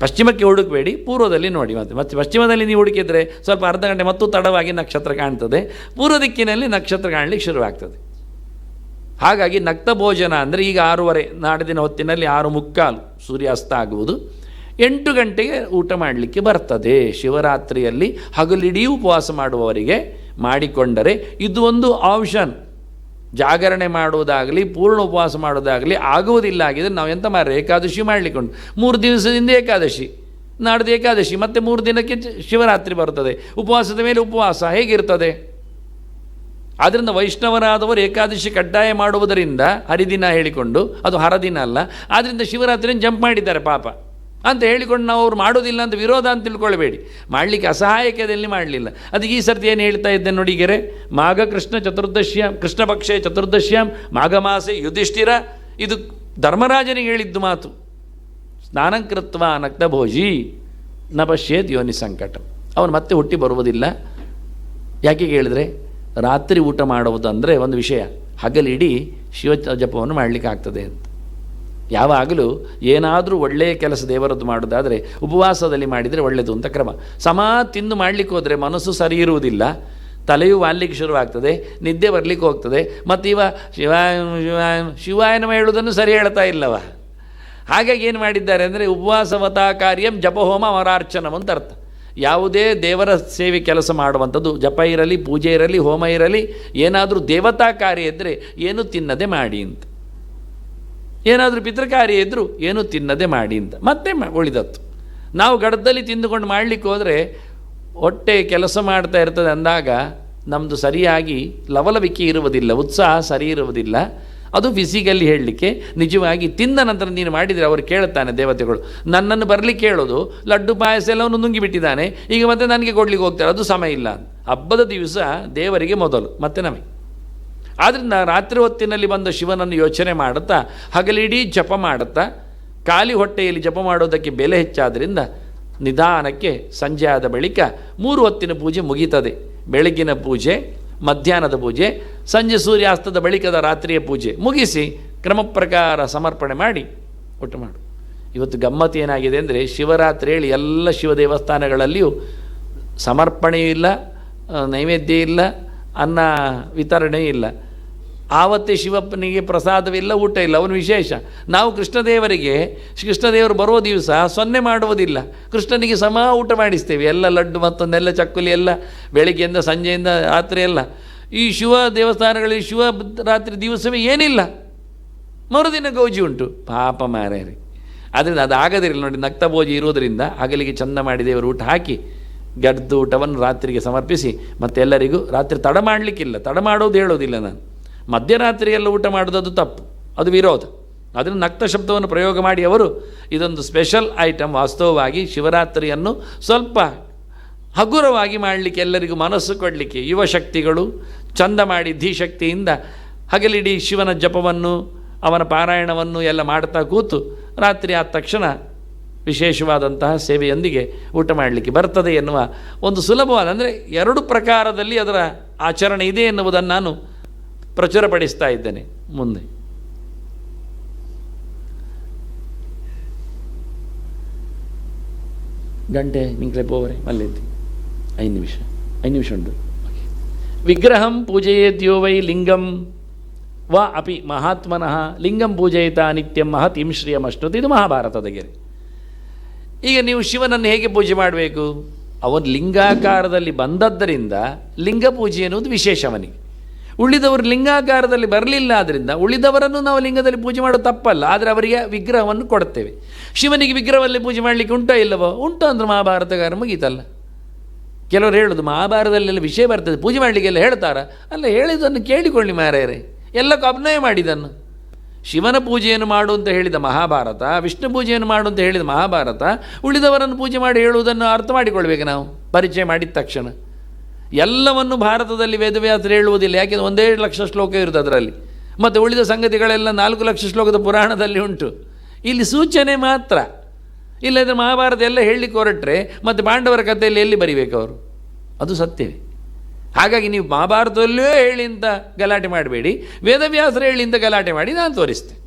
ಪಶ್ಚಿಮಕ್ಕೆ ಹುಡುಕಬೇಡಿ, ಪೂರ್ವದಲ್ಲಿ ನೋಡಿ. ಮತ್ತು ಪಶ್ಚಿಮದಲ್ಲಿ ನೀವು ಹುಡುಕಿದರೆ ಸ್ವಲ್ಪ ಅರ್ಧ ಗಂಟೆ ಮತ್ತು ತಡವಾಗಿ ನಕ್ಷತ್ರ ಕಾಣ್ತದೆ, ಪೂರ್ವ ದಿಕ್ಕಿನಲ್ಲಿ ನಕ್ಷತ್ರ ಕಾಣಲಿಕ್ಕೆ ಶುರುವಾಗ್ತದೆ. ಹಾಗಾಗಿ ನಕ್ತ ಭೋಜನ ಅಂದರೆ ಈಗ 6:30 ನಾಡಿನ ಹೊತ್ತಿನಲ್ಲಿ 6:45 ಸೂರ್ಯಾಸ್ತ ಆಗುವುದು, 8 ಗಂಟೆಗೆ ಊಟ ಮಾಡಲಿಕ್ಕೆ ಬರ್ತದೆ. ಶಿವರಾತ್ರಿಯಲ್ಲಿ ಹಗಲಿಡೀ ಉಪವಾಸ ಮಾಡುವವರಿಗೆ ಮಾಡಿಕೊಂಡರೆ ಇದು ಒಂದು ಆಪ್ಷನ್. ಜಾಗರಣೆ ಮಾಡುವುದಾಗಲಿ ಪೂರ್ಣ ಉಪವಾಸ ಮಾಡೋದಾಗಲಿ ಆಗುವುದಿಲ್ಲ. ಆಗಿದ್ರೆ ನಾವು ಎಂತ ಏಕಾದಶಿ ಮಾಡಲಿಕ್ಕೊಂಡು 3 ದಿವಸದಿಂದ ಏಕಾದಶಿ, ನಾಡ್ದು ಏಕಾದಶಿ, ಮತ್ತು 3 ದಿನಕ್ಕೆ ಶಿವರಾತ್ರಿ ಬರ್ತದೆ. ಉಪವಾಸದ ಮೇಲೆ ಉಪವಾಸ ಹೇಗಿರ್ತದೆ? ಆದ್ದರಿಂದ ವೈಷ್ಣವರಾದವರು ಏಕಾದಶಿ ಕಡ್ಡಾಯ ಮಾಡುವುದರಿಂದ ಹರಿದಿನ ಹೇಳಿಕೊಂಡು, ಅದು ಹರದಿನ ಅಲ್ಲ, ಆದ್ದರಿಂದ ಶಿವರಾತ್ರಿಯನ್ನು ಜಂಪ್ ಮಾಡಿದ್ದಾರೆ ಪಾಪ ಅಂತ ಹೇಳಿಕೊಂಡು ನಾವು ಅವ್ರು ಮಾಡೋದಿಲ್ಲ ಅಂತ ವಿರೋಧ ಅಂತ ತಿಳ್ಕೊಳ್ಬೇಡಿ. ಮಾಡಲಿಕ್ಕೆ ಅಸಹಾಯಕದಲ್ಲಿ ಮಾಡಲಿಲ್ಲ. ಅದಕ್ಕೆ ಈ ಸರ್ತಿ ಏನು ಹೇಳ್ತಾ ಇದ್ದೆ ನೋಡಿ ಗೆರೆ, ಮಾಘ ಕೃಷ್ಣ ಚತುರ್ದಶ್ಯಾಂ, ಕೃಷ್ಣ ಪಕ್ಷೆ ಚತುರ್ದಶ್ಯಾಂ ಮಾಘ ಮಾಸೆ ಯುಧಿಷ್ಠಿರ, ಇದು ಧರ್ಮರಾಜನಿಗೆ ಹೇಳಿದ್ದು ಮಾತು. ಸ್ನಾನಂಕೃತ್ವ ನಕ್ತ ಭೋಜಿ ನ ಪಶ್ಯೇತ್ ಯೋನಿ ಸಂಕಟ. ಅವನು ಮತ್ತೆ ಹುಟ್ಟಿ ಬರುವುದಿಲ್ಲ. ಯಾಕೆ ಹೇಳಿದರೆ, ರಾತ್ರಿ ಊಟ ಮಾಡುವುದು ಅಂದರೆ ಒಂದು ವಿಷಯ, ಹಗಲಿಡೀ ಶಿವ ಜಪವನ್ನು ಮಾಡಲಿಕ್ಕೆ ಆಗ್ತದೆ ಅಂತ. ಯಾವಾಗಲೂ ಏನಾದರೂ ಒಳ್ಳೆಯ ಕೆಲಸ ದೇವರದ್ದು ಮಾಡೋದಾದರೆ ಉಪವಾಸದಲ್ಲಿ ಮಾಡಿದರೆ ಒಳ್ಳೆಯದು ಅಂತ ಕ್ರಮ. ತಿಂದು ಮಾಡಲಿಕ್ಕೆ ಹೋದರೆ ಮನಸ್ಸು ಸರಿ ಇರುವುದಿಲ್ಲ, ತಲೆಯೂ ವಾಲಿಕ್ಕೆ ಶುರುವಾಗ್ತದೆ, ನಿದ್ದೆ ಬರಲಿಕ್ಕೆ ಹೋಗ್ತದೆ. ಮತ್ತು ಶಿವಾಯನಮ ಹೇಳುವುದನ್ನು ಸರಿ ಹೇಳ್ತಾ ಇಲ್ಲವ. ಹಾಗಾಗಿ ಏನು ಮಾಡಿದ್ದಾರೆ ಅಂದರೆ ಉಪವಾಸವತಾ ಕಾರ್ಯಂ ಜಪಹೋಮ ಅವರಾರ್ಚನಂ ಅಂತ ಅರ್ಥ. ಯಾವುದೇ ದೇವರ ಸೇವೆ ಕೆಲಸ ಮಾಡುವಂಥದ್ದು, ಜಪ ಇರಲಿ, ಪೂಜೆ ಇರಲಿ, ಹೋಮ ಇರಲಿ, ಏನಾದರೂ ದೇವತಾ ಕಾರ್ಯ ಇದ್ದರೆ ಏನು ತಿನ್ನದೆ ಮಾಡಿ ಅಂತ. ಏನಾದರೂ ಪಿತೃಕಾರ್ಯ ಇದ್ದರೂ ಏನು ತಿನ್ನದೆ ಮಾಡಿ ಅಂತ. ಮತ್ತೆ ಉಳಿದತ್ತು ನಾವು ಗಡದಲ್ಲಿ ತಿಂದುಕೊಂಡು ಮಾಡಲಿಕ್ಕೆ ಹೋದರೆ ಹೊಟ್ಟೆ ಕೆಲಸ ಮಾಡ್ತಾ ಇರ್ತದೆ ಅಂದಾಗ ನಮ್ಮದು ಸರಿಯಾಗಿ ಲವಲವಿಕೆ ಇರುವುದಿಲ್ಲ, ಉತ್ಸಾಹ ಸರಿ ಇರುವುದಿಲ್ಲ. ಅದು ಫಿಸಿಕಲಿ ಹೇಳಲಿಕ್ಕೆ. ನಿಜವಾಗಿ ತಿಂದ ನಂತರ ನೀನು ಮಾಡಿದರೆ ಅವರು ಕೇಳುತ್ತಾನೆ ದೇವತೆಗಳು, ನನ್ನನ್ನು ಬರಲಿಕ್ಕೆ ಹೇಳೋದು, ಲಡ್ಡು ಪಾಯಸ ಎಲ್ಲವನ್ನು ನುಂಗಿಬಿಟ್ಟಿದ್ದಾನೆ, ಈಗ ಮತ್ತೆ ನನಗೆ ಕೊಡಲಿಕ್ಕೆ ಹೋಗ್ತಾರೆ, ಅದು ಸಮಯ ಇಲ್ಲ ಅಂತ. ಹಬ್ಬದ ದಿವಸ ದೇವರಿಗೆ ಮೊದಲು, ಮತ್ತೆ ನಮಗೆ. ಆದ್ದರಿಂದ ರಾತ್ರಿ ಹೊತ್ತಿನಲ್ಲಿ ಬಂದ ಶಿವನನ್ನು ಯೋಚನೆ ಮಾಡುತ್ತಾ ಹಗಲಿಡೀ ಜಪ ಮಾಡುತ್ತಾ ಖಾಲಿ ಹೊಟ್ಟೆಯಲ್ಲಿ ಜಪ ಮಾಡೋದಕ್ಕೆ ಬೆಲೆ ಹೆಚ್ಚಾದ್ದರಿಂದ ನಿಧಾನಕ್ಕೆ ಸಂಜೆ ಆದ ಬಳಿಕ 3 ಹೊತ್ತಿನ ಪೂಜೆ ಮುಗೀತದೆ. ಬೆಳಗಿನ ಪೂಜೆ, ಮಧ್ಯಾಹ್ನದ ಪೂಜೆ, ಸಂಜೆ ಸೂರ್ಯಾಸ್ತದ ಬಳಿಕದ ರಾತ್ರಿಯ ಪೂಜೆ ಮುಗಿಸಿ ಕ್ರಮ ಪ್ರಕಾರ ಸಮರ್ಪಣೆ ಮಾಡಿ ಊಟ ಮಾಡು. ಇವತ್ತು ಗಮ್ಮತ್ತು ಏನಾಗಿದೆ ಅಂದರೆ, ಶಿವರಾತ್ರಿ ಹೇಳಿ ಎಲ್ಲ ಶಿವ ದೇವಸ್ಥಾನಗಳಲ್ಲಿಯೂ ಸಮರ್ಪಣೆಯೂ ಇಲ್ಲ, ನೈವೇದ್ಯ ಇಲ್ಲ, ಅನ್ನ ವಿತರಣೆಯೂ ಇಲ್ಲ. ಆವತ್ತೇ ಶಿವಪ್ಪನಿಗೆ ಪ್ರಸಾದವಿಲ್ಲ, ಊಟ ಇಲ್ಲ. ಅವನು ವಿಶೇಷ. ನಾವು ಕೃಷ್ಣದೇವರು ಬರುವ ದಿವಸ 0 ಮಾಡುವುದಿಲ್ಲ. ಕೃಷ್ಣನಿಗೆ ಸಮ ಊಟ ಮಾಡಿಸ್ತೇವೆ. ಎಲ್ಲ ಲಡ್ಡು ಮತ್ತೊಂದೆಲ್ಲ ಚಕ್ಕುಲಿ ಎಲ್ಲ ಬೆಳಗ್ಗೆಯಿಂದ ಸಂಜೆಯಿಂದ ರಾತ್ರಿ ಎಲ್ಲ. ಈ ಶಿವ ದೇವಸ್ಥಾನಗಳಲ್ಲಿ ಶಿವ ರಾತ್ರಿ ದಿವಸವೇ ಏನಿಲ್ಲ, ಮರುದಿನ ಗೌಜಿ ಉಂಟು. ಪಾಪ ಮಾರ್ಯಾರೆ. ಆದ್ದರಿಂದ ಅದು ಆಗದಿರಲಿಲ್ಲ ನೋಡಿ. ನಕ್ತಭೋಜಿ ಇರುವುದರಿಂದ ಹಗಲಿಗೆ ಚಂದ ಮಾಡಿ ದೇವರು ಊಟ ಹಾಕಿ ಗಡ್ದು ಊಟವನ್ನು ರಾತ್ರಿಗೆ ಸಮರ್ಪಿಸಿ ಮತ್ತೆ ಎಲ್ಲರಿಗೂ ರಾತ್ರಿ ತಡ ಮಾಡಲಿಕ್ಕಿಲ್ಲ. ತಡ ಮಾಡೋದು ಹೇಳೋದಿಲ್ಲ ನಾನು. ಮಧ್ಯರಾತ್ರಿಯೆಲ್ಲ ಊಟ ಮಾಡೋದು ತಪ್ಪು, ಅದು ವಿರೋಧ. ಅದನ್ನು ನಕ್ತ ಶಬ್ದವನ್ನು ಪ್ರಯೋಗ ಮಾಡಿ ಅವರು ಇದೊಂದು ಸ್ಪೆಷಲ್ ಐಟಮ್. ವಾಸ್ತವವಾಗಿ ಶಿವರಾತ್ರಿಯನ್ನು ಸ್ವಲ್ಪ ಹಗುರವಾಗಿ ಮಾಡಲಿಕ್ಕೆ, ಎಲ್ಲರಿಗೂ ಮನಸ್ಸು ಕೊಡಲಿಕ್ಕೆ ಯುವ ಶಕ್ತಿಗಳು ಚಂದ ಮಾಡಿ ಧೀಶಕ್ತಿಯಿಂದ ಹಗಲಿಡೀ ಶಿವನ ಜಪವನ್ನು ಅವನ ಪಾರಾಯಣವನ್ನು ಎಲ್ಲ ಮಾಡ್ತಾ ಕೂತು ರಾತ್ರಿ ಆದ ತಕ್ಷಣ ವಿಶೇಷವಾದಂತಹ ಸೇವೆಯೊಂದಿಗೆ ಊಟ ಮಾಡಲಿಕ್ಕೆ ಬರ್ತದೆ ಎನ್ನುವ ಒಂದು ಸುಲಭವಾದ, ಅಂದರೆ 2 ಪ್ರಕಾರದಲ್ಲಿ ಅದರ ಆಚರಣೆ ಇದೆ ಎನ್ನುವುದನ್ನು ನಾನು ಪ್ರಚುರಪಡಿಸ್ತಾ ಇದ್ದೇನೆ. ಮುಂದೆ ಗಂಟೆ ನಿಂಕ್ಲೆ ಪೋವರೆ ಮಲ್ಲಿದ್ದಿ 5 ನಿಮಿಷ ಉಂಟು. ವಿಗ್ರಹಂ ಪೂಜೆಯೇದ್ಯೋ ವೈ ಲಿಂಗಂ ವ ಅಪಿ ಮಹಾತ್ಮನಃ ಲಿಂಗಂ ಪೂಜಯಿತ ನಿತ್ಯಂ ಮಹತಿಂ ಶ್ರಿಯಮಶ್ನುತಿ. ಇದು ಮಹಾಭಾರತದ ಗೆರೆ. ಈಗ ನೀವು ಶಿವನನ್ನು ಹೇಗೆ ಪೂಜೆ ಮಾಡಬೇಕು? ಅವನು ಲಿಂಗಾಕಾರದಲ್ಲಿ ಬಂದದ್ದರಿಂದ ಲಿಂಗ ಪೂಜೆ ಎನ್ನುವುದು ವಿಶೇಷ ಅವನಿಗೆ. ಉಳಿದವರು ಲಿಂಗಾಕಾರದಲ್ಲಿ ಬರಲಿಲ್ಲ, ಆದ್ದರಿಂದ ಉಳಿದವರನ್ನು ನಾವು ಲಿಂಗದಲ್ಲಿ ಪೂಜೆ ಮಾಡೋದು ತಪ್ಪಲ್ಲ. ಆದರೆ ಅವರಿಗೆ ವಿಗ್ರಹವನ್ನು ಕೊಡ್ತೇವೆ. ಶಿವನಿಗೆ ವಿಗ್ರಹದಲ್ಲಿ ಪೂಜೆ ಮಾಡಲಿಕ್ಕೆ ಉಂಟೋ ಇಲ್ಲವೋ? ಉಂಟು ಅಂದ್ರೆ ಮಹಾಭಾರತಗಾರ ಮುಗೀತಲ್ಲ. ಕೆಲವರು ಹೇಳೋದು ಮಹಾಭಾರತದಲ್ಲೆಲ್ಲ ವಿಷಯ ಬರ್ತದೆ, ಪೂಜೆ ಮಾಡಲಿಕ್ಕೆಲ್ಲ ಹೇಳ್ತಾರ. ಅಲ್ಲ, ಹೇಳಿದ್ದನ್ನು ಕೇಳಿಕೊಳ್ಳಿ ಮಾರಾಯರೇ. ಎಲ್ಲಕ್ಕೂ ಅಭಿನಯ ಮಾಡಿದನ್ನು. ಶಿವನ ಪೂಜೆಯನ್ನು ಮಾಡು ಅಂತ ಹೇಳಿದ ಮಹಾಭಾರತ, ವಿಷ್ಣು ಪೂಜೆಯನ್ನು ಮಾಡು ಅಂತ ಹೇಳಿದ ಮಹಾಭಾರತ. ಉಳಿದವರನ್ನು ಪೂಜೆ ಮಾಡಿ ಹೇಳುವುದನ್ನು ಅರ್ಥ ಮಾಡಿಕೊಳ್ಬೇಕು ನಾವು, ಪರಿಚಯ ಮಾಡಿದ ತಕ್ಷಣ. ಎಲ್ಲವನ್ನು ಭಾರತದಲ್ಲಿ ವೇದವ್ಯಾಸರು ಹೇಳುವುದಿಲ್ಲ, ಯಾಕೆಂದರೆ 1 ಲಕ್ಷ ಶ್ಲೋಕ ಇರುತ್ತೆ ಅದರಲ್ಲಿ. ಮತ್ತು ಉಳಿದ ಸಂಗತಿಗಳೆಲ್ಲ 4 ಲಕ್ಷ ಶ್ಲೋಕದ ಪುರಾಣದಲ್ಲಿ ಉಂಟು. ಇಲ್ಲಿ ಸೂಚನೆ ಮಾತ್ರ. ಇಲ್ಲದ್ರೆ ಮಹಾಭಾರತ ಎಲ್ಲ ಹೇಳಲಿಕ್ಕೆ ಹೊರಟ್ರೆ ಮತ್ತು ಪಾಂಡವರ ಕಥೆಯಲ್ಲಿ ಎಲ್ಲಿ ಬರಿಬೇಕು ಅವರು? ಅದು ಸತ್ಯವೇ. ಹಾಗಾಗಿ ನೀವು ಮಹಾಭಾರತದಲ್ಲೇ ಹೇಳಿ ಅಂತ ಗಲಾಟೆ ಮಾಡಬೇಡಿ, ವೇದವ್ಯಾಸರು ಹೇಳಿ ಅಂತ ಗಲಾಟೆ ಮಾಡಿ ನಾನು ತೋರಿಸ್ತೇನೆ.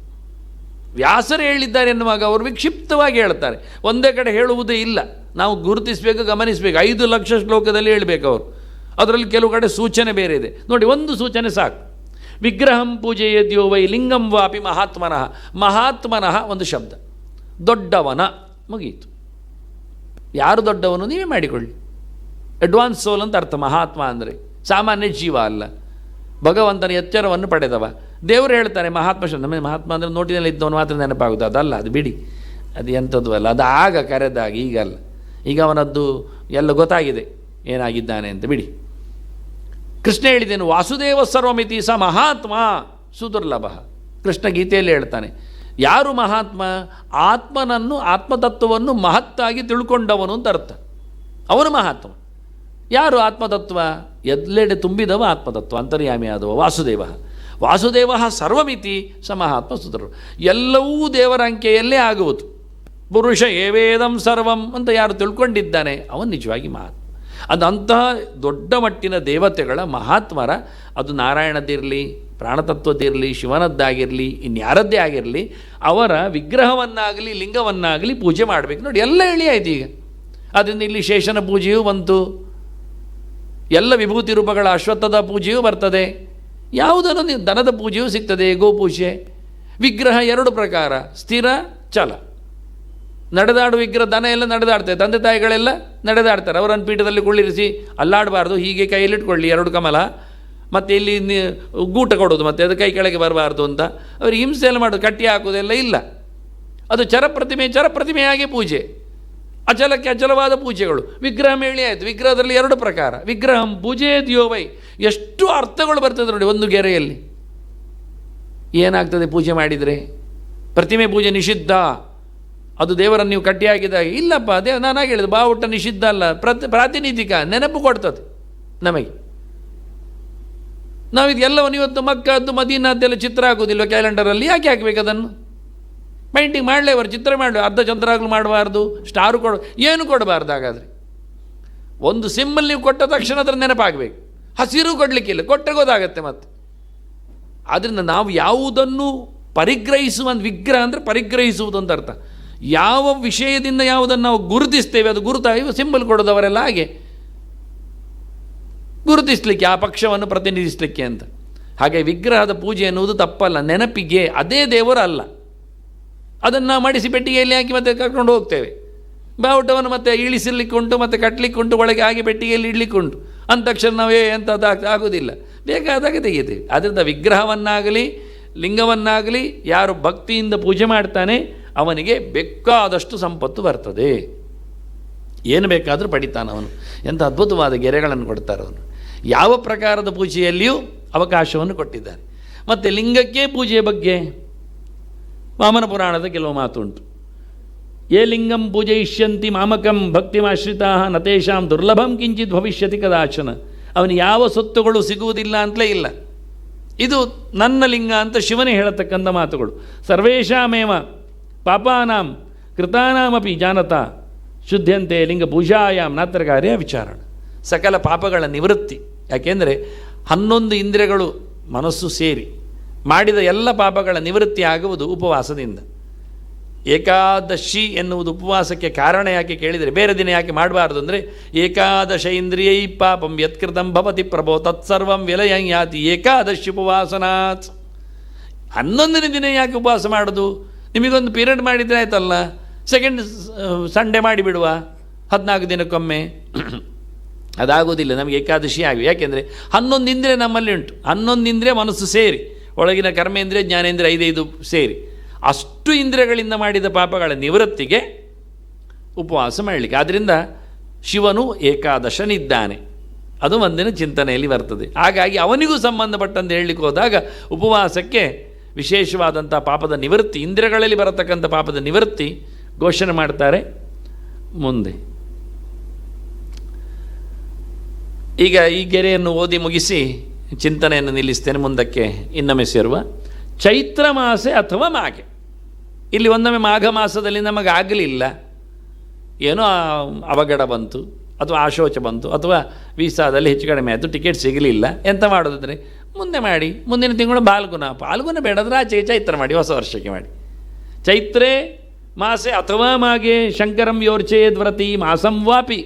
ವ್ಯಾಸರು ಹೇಳಿದ್ದಾರೆ ಎನ್ನುವಾಗ ಅವರು ವಿಕ್ಷಿಪ್ತವಾಗಿ ಹೇಳ್ತಾರೆ, ಒಂದೇ ಕಡೆ ಹೇಳುವುದೇ ಇಲ್ಲ. ನಾವು ಗುರುತಿಸಬೇಕು, ಗಮನಿಸಬೇಕು. 5 ಲಕ್ಷ ಶ್ಲೋಕದಲ್ಲಿ ಹೇಳಬೇಕು ಅವರು. ಅದರಲ್ಲಿ ಕೆಲವು ಕಡೆ ಸೂಚನೆ ಬೇರೆ ಇದೆ ನೋಡಿ. ಒಂದು ಸೂಚನೆ ಸಾಕು. ವಿಗ್ರಹಂ ಪೂಜೆಯದ್ಯೋ ವೈ ಲಿಂಗಂ ವಾಪಿ ಮಹಾತ್ಮನಃ. ಮಹಾತ್ಮನಃ ಒಂದು ಶಬ್ದ, ದೊಡ್ಡವನ, ಮುಗಿಯಿತು. ಯಾರು ದೊಡ್ಡವನು ನೀವೇ ಮಾಡಿಕೊಳ್ಳಿ. ಅಡ್ವಾನ್ಸ್ ಸೋಲ್ ಅಂತ ಅರ್ಥ. ಮಹಾತ್ಮ ಅಂದರೆ ಸಾಮಾನ್ಯ ಜೀವ ಅಲ್ಲ, ಭಗವಂತನ ಎಚ್ಚರವನ್ನು ಪಡೆದವ. ದೇವರು ಹೇಳ್ತಾರೆ ಮಹಾತ್ಮ ಶಬ್ದ. ನಮಗೆ ಮಹಾತ್ಮ ಅಂದರೆ ನೋಟಿನಲ್ಲಿ ಇದ್ದವನು ಮಾತ್ರ ನೆನಪಾಗುತ್ತೆ, ಅದಲ್ಲ, ಅದು ಬಿಡಿ, ಅದು ಎಂಥದ್ದು ಅಲ್ಲ. ಅದು ಆಗ ಕರೆದಾಗ, ಈಗಲ್ಲ. ಈಗ ಅವನದ್ದು ಎಲ್ಲ ಗೊತ್ತಾಗಿದೆ ಏನಾಗಿದ್ದಾನೆ ಅಂತ, ಬಿಡಿ. ಕೃಷ್ಣ ಹೇಳಿದ್ದೇನು, ವಾಸುದೇವ ಸರ್ವಮಿತಿ ಸ ಮಹಾತ್ಮ ಸುದುರ್ಲಭ. ಕೃಷ್ಣ ಗೀತೆಯಲ್ಲಿ ಹೇಳ್ತಾನೆ, ಯಾರು ಮಹಾತ್ಮ? ಆತ್ಮನನ್ನು, ಆತ್ಮತತ್ವವನ್ನು ಮಹತ್ತಾಗಿ ತಿಳ್ಕೊಂಡವನು ಅಂತ ಅರ್ಥ. ಅವನು ಮಹಾತ್ಮ. ಯಾರು ಆತ್ಮತತ್ವ? ಎಲ್ಲೆಡೆ ತುಂಬಿದವ ಆತ್ಮತತ್ವ, ಅಂತರ್ಯಾಮಿ ಆದವ ವಾಸುದೇವ. ವಾಸುದೇವ ಸರ್ವಮಿತಿ ಸ ಮಹಾತ್ಮ ಸುಧರು. ಎಲ್ಲವೂ ದೇವರ ಅಂಕೆಯಲ್ಲೇ ಆಗುವುದು. ಪುರುಷ ಏವೇದಂ ಸರ್ವಂ ಅಂತ ಯಾರು ತಿಳ್ಕೊಂಡಿದ್ದಾನೆ ಅವನು ನಿಜವಾಗಿ ಮಹಾತ್ಮ. ಅದು ಅಂತಹ ದೊಡ್ಡ ಮಟ್ಟಿನ ದೇವತೆಗಳ ಮಹಾತ್ಮರ, ಅದು ನಾರಾಯಣದಿರಲಿ, ಪ್ರಾಣತತ್ವದಿರಲಿ, ಶಿವನದ್ದಾಗಿರಲಿ, ಇನ್ಯಾರದ್ದೇ ಆಗಿರಲಿ, ಅವರ ವಿಗ್ರಹವನ್ನಾಗಲಿ ಲಿಂಗವನ್ನಾಗಲಿ ಪೂಜೆ ಮಾಡಬೇಕು. ನೋಡಿ, ಎಲ್ಲ ಹೇಳಿ ಆಯ್ತು ಈಗ. ಅದರಿಂದ ಇಲ್ಲಿ ಶೇಷನ ಪೂಜೆಯೂ ಬಂತು, ಎಲ್ಲ ವಿಭೂತಿ ರೂಪಗಳ ಅಶ್ವತ್ಥದ ಪೂಜೆಯೂ ಬರ್ತದೆ. ಯಾವುದನ್ನು ದನದ ಪೂಜೆಯೂ ಸಿಗ್ತದೆ, ಗೋಪೂಜೆ. ವಿಗ್ರಹ 2 ಪ್ರಕಾರ, ಸ್ಥಿರ, ಚಲ. ನಡೆದಾಡು ವಿಗ್ರಹ, ದನ ಎಲ್ಲ ನಡೆದಾಡ್ತದೆ, ತಂದೆ ತಾಯಿಗಳೆಲ್ಲ ನಡೆದಾಡ್ತಾರೆ. ಅವರನ್ನು ಪೀಠದಲ್ಲಿ ಕುಳ್ಳಿರಿಸಿ ಅಲ್ಲಾಡಬಾರ್ದು, ಹೀಗೆ ಕೈಯಲ್ಲಿಟ್ಕೊಳ್ಳಿ 2 ಕಮಲ, ಮತ್ತು ಇಲ್ಲಿ ಗೂಟ ಕೊಡೋದು, ಮತ್ತು ಅದು ಕೈ ಕೆಳಗೆ ಬರಬಾರ್ದು ಅಂತ ಅವ್ರಿಗೆ ಹಿಂಸೆಯಲ್ಲಿ ಮಾಡೋದು, ಕಟ್ಟಿ ಹಾಕೋದೆಲ್ಲ ಇಲ್ಲ. ಅದು ಚರಪ್ರತಿಮೆಯಾಗಿ ಪೂಜೆ, ಅಚಲಕ್ಕೆ ಅಚಲವಾದ ಪೂಜೆಗಳು. ವಿಗ್ರಹ ಮೇಳಿ ಆಯಿತು. ವಿಗ್ರಹದಲ್ಲಿ 2 ಪ್ರಕಾರ. ವಿಗ್ರಹಂ ಪೂಜೆಯದ್ಯೋ ವೈ. ಎಷ್ಟು ಅರ್ಥಗಳು ಬರ್ತದೆ ನೋಡಿ ಒಂದು ಗೆರೆಯಲ್ಲಿ. ಏನಾಗ್ತದೆ ಪೂಜೆ ಮಾಡಿದರೆ? ಪ್ರತಿಮೆ ಪೂಜೆ ನಿಷಿದ್ಧ, ಅದು ದೇವರನ್ನು ನೀವು ಕಟ್ಟಿ ಹಾಕಿದಾಗ. ಇಲ್ಲಪ್ಪ, ನಾನಾಗಿ ಹೇಳಿದೆ, ಬಾವುಟ ನಿಷಿದ್ಧ ಅಲ್ಲ, ಪ್ರಾತಿನಿಧಿಕ, ನೆನಪು ಕೊಡ್ತದೆ. ನಮಗೆ. ನಾವಿದೆಲ್ಲವನ್ನು ಇವತ್ತು ಮಕ್ಕದ್ದು ಮದೀನದ್ದೆಲ್ಲ ಚಿತ್ರ ಹಾಕೋದಿಲ್ಲ ಕ್ಯಾಲೆಂಡರಲ್ಲಿ, ಯಾಕೆ ಹಾಕಬೇಕು ಅದನ್ನು? ಪೇಂಟಿಂಗ್ ಮಾಡಲೇವರು, ಚಿತ್ರ ಮಾಡಲಿ, ಅರ್ಧ ಚಂದ್ರಾಗ್ಲು ಮಾಡಬಾರ್ದು, ಸ್ಟಾರು ಏನು ಕೊಡಬಾರ್ದು. ಹಾಗಾದರೆ ಒಂದು ಸಿಂಬಲ್ ನೀವು ಕೊಟ್ಟ ತಕ್ಷಣ ಅದರ ನೆನಪಾಗಬೇಕು. ಹಸಿರು ಕೊಡಲಿಕ್ಕಿಲ್ಲ, ಕೊಟ್ಟರೆ ಗೊತ್ತಾಗತ್ತೆ ಮತ್ತೆ. ಆದ್ದರಿಂದ ನಾವು ಯಾವುದನ್ನು ಪರಿಗ್ರಹಿಸುವ ವಿಗ್ರಹ ಅಂದರೆ ಪರಿಗ್ರಹಿಸುವುದು ಅಂತ ಅರ್ಥ. ಯಾವ ವಿಷಯದಿಂದ ಯಾವುದನ್ನು ನಾವು ಗುರುತಿಸ್ತೇವೆ ಅದು ಗುರುತಾಗಿ ಸಿಂಬಲ್ ಕೊಡೋದವರೆಲ್ಲ ಹಾಗೆ ಗುರುತಿಸಲಿಕ್ಕೆ, ಆ ಪಕ್ಷವನ್ನು ಪ್ರತಿನಿಧಿಸಲಿಕ್ಕೆ ಅಂತ. ಹಾಗೆ ವಿಗ್ರಹದ ಪೂಜೆ ಎನ್ನುವುದು ತಪ್ಪಲ್ಲ, ನೆನಪಿಗೆ. ಅದೇ ದೇವರು ಅಲ್ಲ. ಅದನ್ನು ಮಾಡಿಸಿ ಪೆಟ್ಟಿಗೆಯಲ್ಲಿ ಹಾಕಿ ಮತ್ತೆ ಕರ್ಕೊಂಡು ಹೋಗ್ತೇವೆ. ಬಾವುಟವನ್ನು ಮತ್ತೆ ಇಳಿಸಲಿಕ್ಕುಂಟು, ಮತ್ತು ಕಟ್ಟಲಿಕ್ಕುಂಟು, ಒಳಗೆ ಹಾಗೆ ಪೆಟ್ಟಿಗೆಯಲ್ಲಿ ಇಡಲಿಕ್ಕುಂಟು. ಅಂದ ತಕ್ಷಣ ನಾವೇ ಎಂಥದ್ದು ಆಗೋದಿಲ್ಲ, ಬೇಕಾದಾಗ ತೆಗಿತೇವೆ. ಆದ್ದರಿಂದ ವಿಗ್ರಹವನ್ನಾಗಲಿ ಲಿಂಗವನ್ನಾಗಲಿ ಯಾರು ಭಕ್ತಿಯಿಂದ ಪೂಜೆ ಮಾಡ್ತಾನೆ ಅವನಿಗೆ ಬೇಕಾದಷ್ಟು ಸಂಪತ್ತು ಬರ್ತದೆ, ಏನು ಬೇಕಾದರೂ ಪಡಿತಾನವನು. ಎಂಥ ಅದ್ಭುತವಾದ ಗೆರೆಗಳನ್ನು ಕೊಡ್ತಾರೆ ಅವನು. ಯಾವ ಪ್ರಕಾರದ ಪೂಜೆಯಲ್ಲಿಯೂ ಅವಕಾಶವನ್ನು ಕೊಟ್ಟಿದ್ದಾರೆ. ಮತ್ತು ಲಿಂಗಕ್ಕೆ ಪೂಜೆಯ ಬಗ್ಗೆ ವಾಮನ ಪುರಾಣದ ಕೆಲವು ಮಾತುಂಟು. ಯೇ ಲಿಂಗಂ ಪೂಜಯಿಷ್ಯಂತಿ ಮಾಮಕಂ ಭಕ್ತಿಮಾಶ್ರಿತಾ ನತೇಷಾಂ ದುರ್ಲಭಂ ಕಿಂಚಿತ್ ಭವಿಷ್ಯತಿ ಕದಾಚನ. ಅವನಿಗೆ ಯಾವ ಸೊತ್ತುಗಳು ಸಿಗುವುದಿಲ್ಲ ಅಂತಲೇ ಇಲ್ಲ. ಇದು ನನ್ನ ಲಿಂಗ ಅಂತ ಶಿವನೇ ಹೇಳತಕ್ಕಂಥ ಮಾತುಗಳು. ಸರ್ವೇಷಾಮೇವ ಪಾಪಾನಾಂ ಕೃತಾನಾಮಪಿ ಜಾನತಾ ಶುದ್ಧಂತೆ ಲಿಂಗ ಪೂಜಾಯಾಮ್ ನಾತ್ರ ಕಾರ್ಯ ವಿಚಾರಣ. ಸಕಲ ಪಾಪಗಳ ನಿವೃತ್ತಿ. ಯಾಕೆಂದರೆ 11 ಇಂದ್ರಿಯಗಳು ಮನಸ್ಸು ಸೇರಿ ಮಾಡಿದ ಎಲ್ಲ ಪಾಪಗಳ ನಿವೃತ್ತಿ ಆಗುವುದು ಉಪವಾಸದಿಂದ. ಏಕಾದಶಿ ಎನ್ನುವುದು ಉಪವಾಸಕ್ಕೆ ಕಾರಣ ಯಾಕೆ ಕೇಳಿದರೆ, ಬೇರೆ ದಿನ ಯಾಕೆ ಮಾಡಬಾರ್ದು ಅಂದರೆ, ಏಕಾದಶ ಇಂದ್ರಿಯೈ ಪಾಪಂ ಯತ್ಕೃತಂ ಭವತಿ ಪ್ರಭೋ ತತ್ಸರ್ವಂ ವಿಲಯಂ ಯಾತಿ ಏಕಾದಶಿ ಉಪವಾಸನಾತ್. 11ನೇ ದಿನ ಯಾಕೆ ಉಪವಾಸ ಮಾಡೋದು? ನಿಮಗೊಂದು ಪೀರಿಯಡ್ ಮಾಡಿದರೆ ಆಯ್ತಲ್ಲ, ಸೆಕೆಂಡ್ ಸಂಡೇ ಮಾಡಿಬಿಡುವ 14 ದಿನಕ್ಕೊಮ್ಮೆ. ಅದಾಗೋದಿಲ್ಲ, ನಮಗೆ ಏಕಾದಶಿ ಆಗಿ. ಯಾಕೆಂದರೆ 11 ಇಂದ್ರಿಯ ನಮ್ಮಲ್ಲಿ ಉಂಟು. 11 ಇಂದ್ರಿಯ ಮನಸ್ಸು ಸೇರಿ, ಒಳಗಿನ ಕರ್ಮೇಂದ್ರಿಯ ಜ್ಞಾನೇಂದ್ರಿಯ 5 ಸೇರಿ, ಅಷ್ಟು ಇಂದ್ರಿಯಗಳಿಂದ ಮಾಡಿದ ಪಾಪಗಳ ನಿವೃತ್ತಿಗೆ ಉಪವಾಸ ಮಾಡಲಿಕ್ಕೆ. ಆದ್ದರಿಂದ ಶಿವನು ಏಕಾದಶನಿದ್ದಾನೆ, ಅದು ಒಂದಿನ ಚಿಂತನೆಯಲ್ಲಿ ಬರ್ತದೆ. ಹಾಗಾಗಿ ಅವನಿಗೂ ಸಂಬಂಧಪಟ್ಟಂತೆ ಹೇಳಲಿಕ್ಕೆ ಹೋದಾಗ ಉಪವಾಸಕ್ಕೆ ವಿಶೇಷವಾದಂಥ ಪಾಪದ ನಿವೃತ್ತಿ, ಇಂದ್ರಿಯಗಳಲ್ಲಿ ಬರತಕ್ಕಂಥ ಪಾಪದ ನಿವೃತ್ತಿ ಘೋಷಣೆ ಮಾಡ್ತಾರೆ ಮುಂದೆ. ಈಗ ಈ ಗೆರೆಯನ್ನು ಓದಿ ಮುಗಿಸಿ ಚಿಂತನೆಯನ್ನು ನಿಲ್ಲಿಸ್ತೇನೆ. ಮುಂದಕ್ಕೆ ಇನ್ನೊಮ್ಮೆ ಸೇರುವ ಚೈತ್ರ ಮಾಸೆ ಅಥವಾ ಮಾಘೆ. ಇಲ್ಲಿ ಒಂದೊಮ್ಮೆ ಮಾಘ ಮಾಸದಲ್ಲಿ ನಮಗೆ ಆಗಲಿಲ್ಲ, ಏನೋ ಅವಘಡ ಬಂತು, ಅಥವಾ ಆಶೋಚ ಬಂತು, ಅಥವಾ ವೀಸಾದಲ್ಲಿ ಹೆಚ್ಚು ಕಡಿಮೆ ಆಯಿತು, ಟಿಕೆಟ್ ಸಿಗಲಿಲ್ಲ. ಎಂತ ಮಾಡೋದಂದರೆ ಮುಂದೆ ಮಾಡಿ, ಮುಂದಿನ ತಿಂಗಳು ಪಾಲ್ಗುಣ ಬೇಡದ್ರೆ ಆಚೆಗೆ ಚೈತ್ರ ಮಾಡಿ, ಹೊಸ ವರ್ಷಕ್ಕೆ ಮಾಡಿ. ಚೈತ್ರೇ ಮಾಸೆ ಅಥವಾ ಮಾಘೆ ಶಂಕರಂ ಯೋರ್ಚೇದ್ ವ್ರತಿ ಮಾಸಂ ವಾಪಿ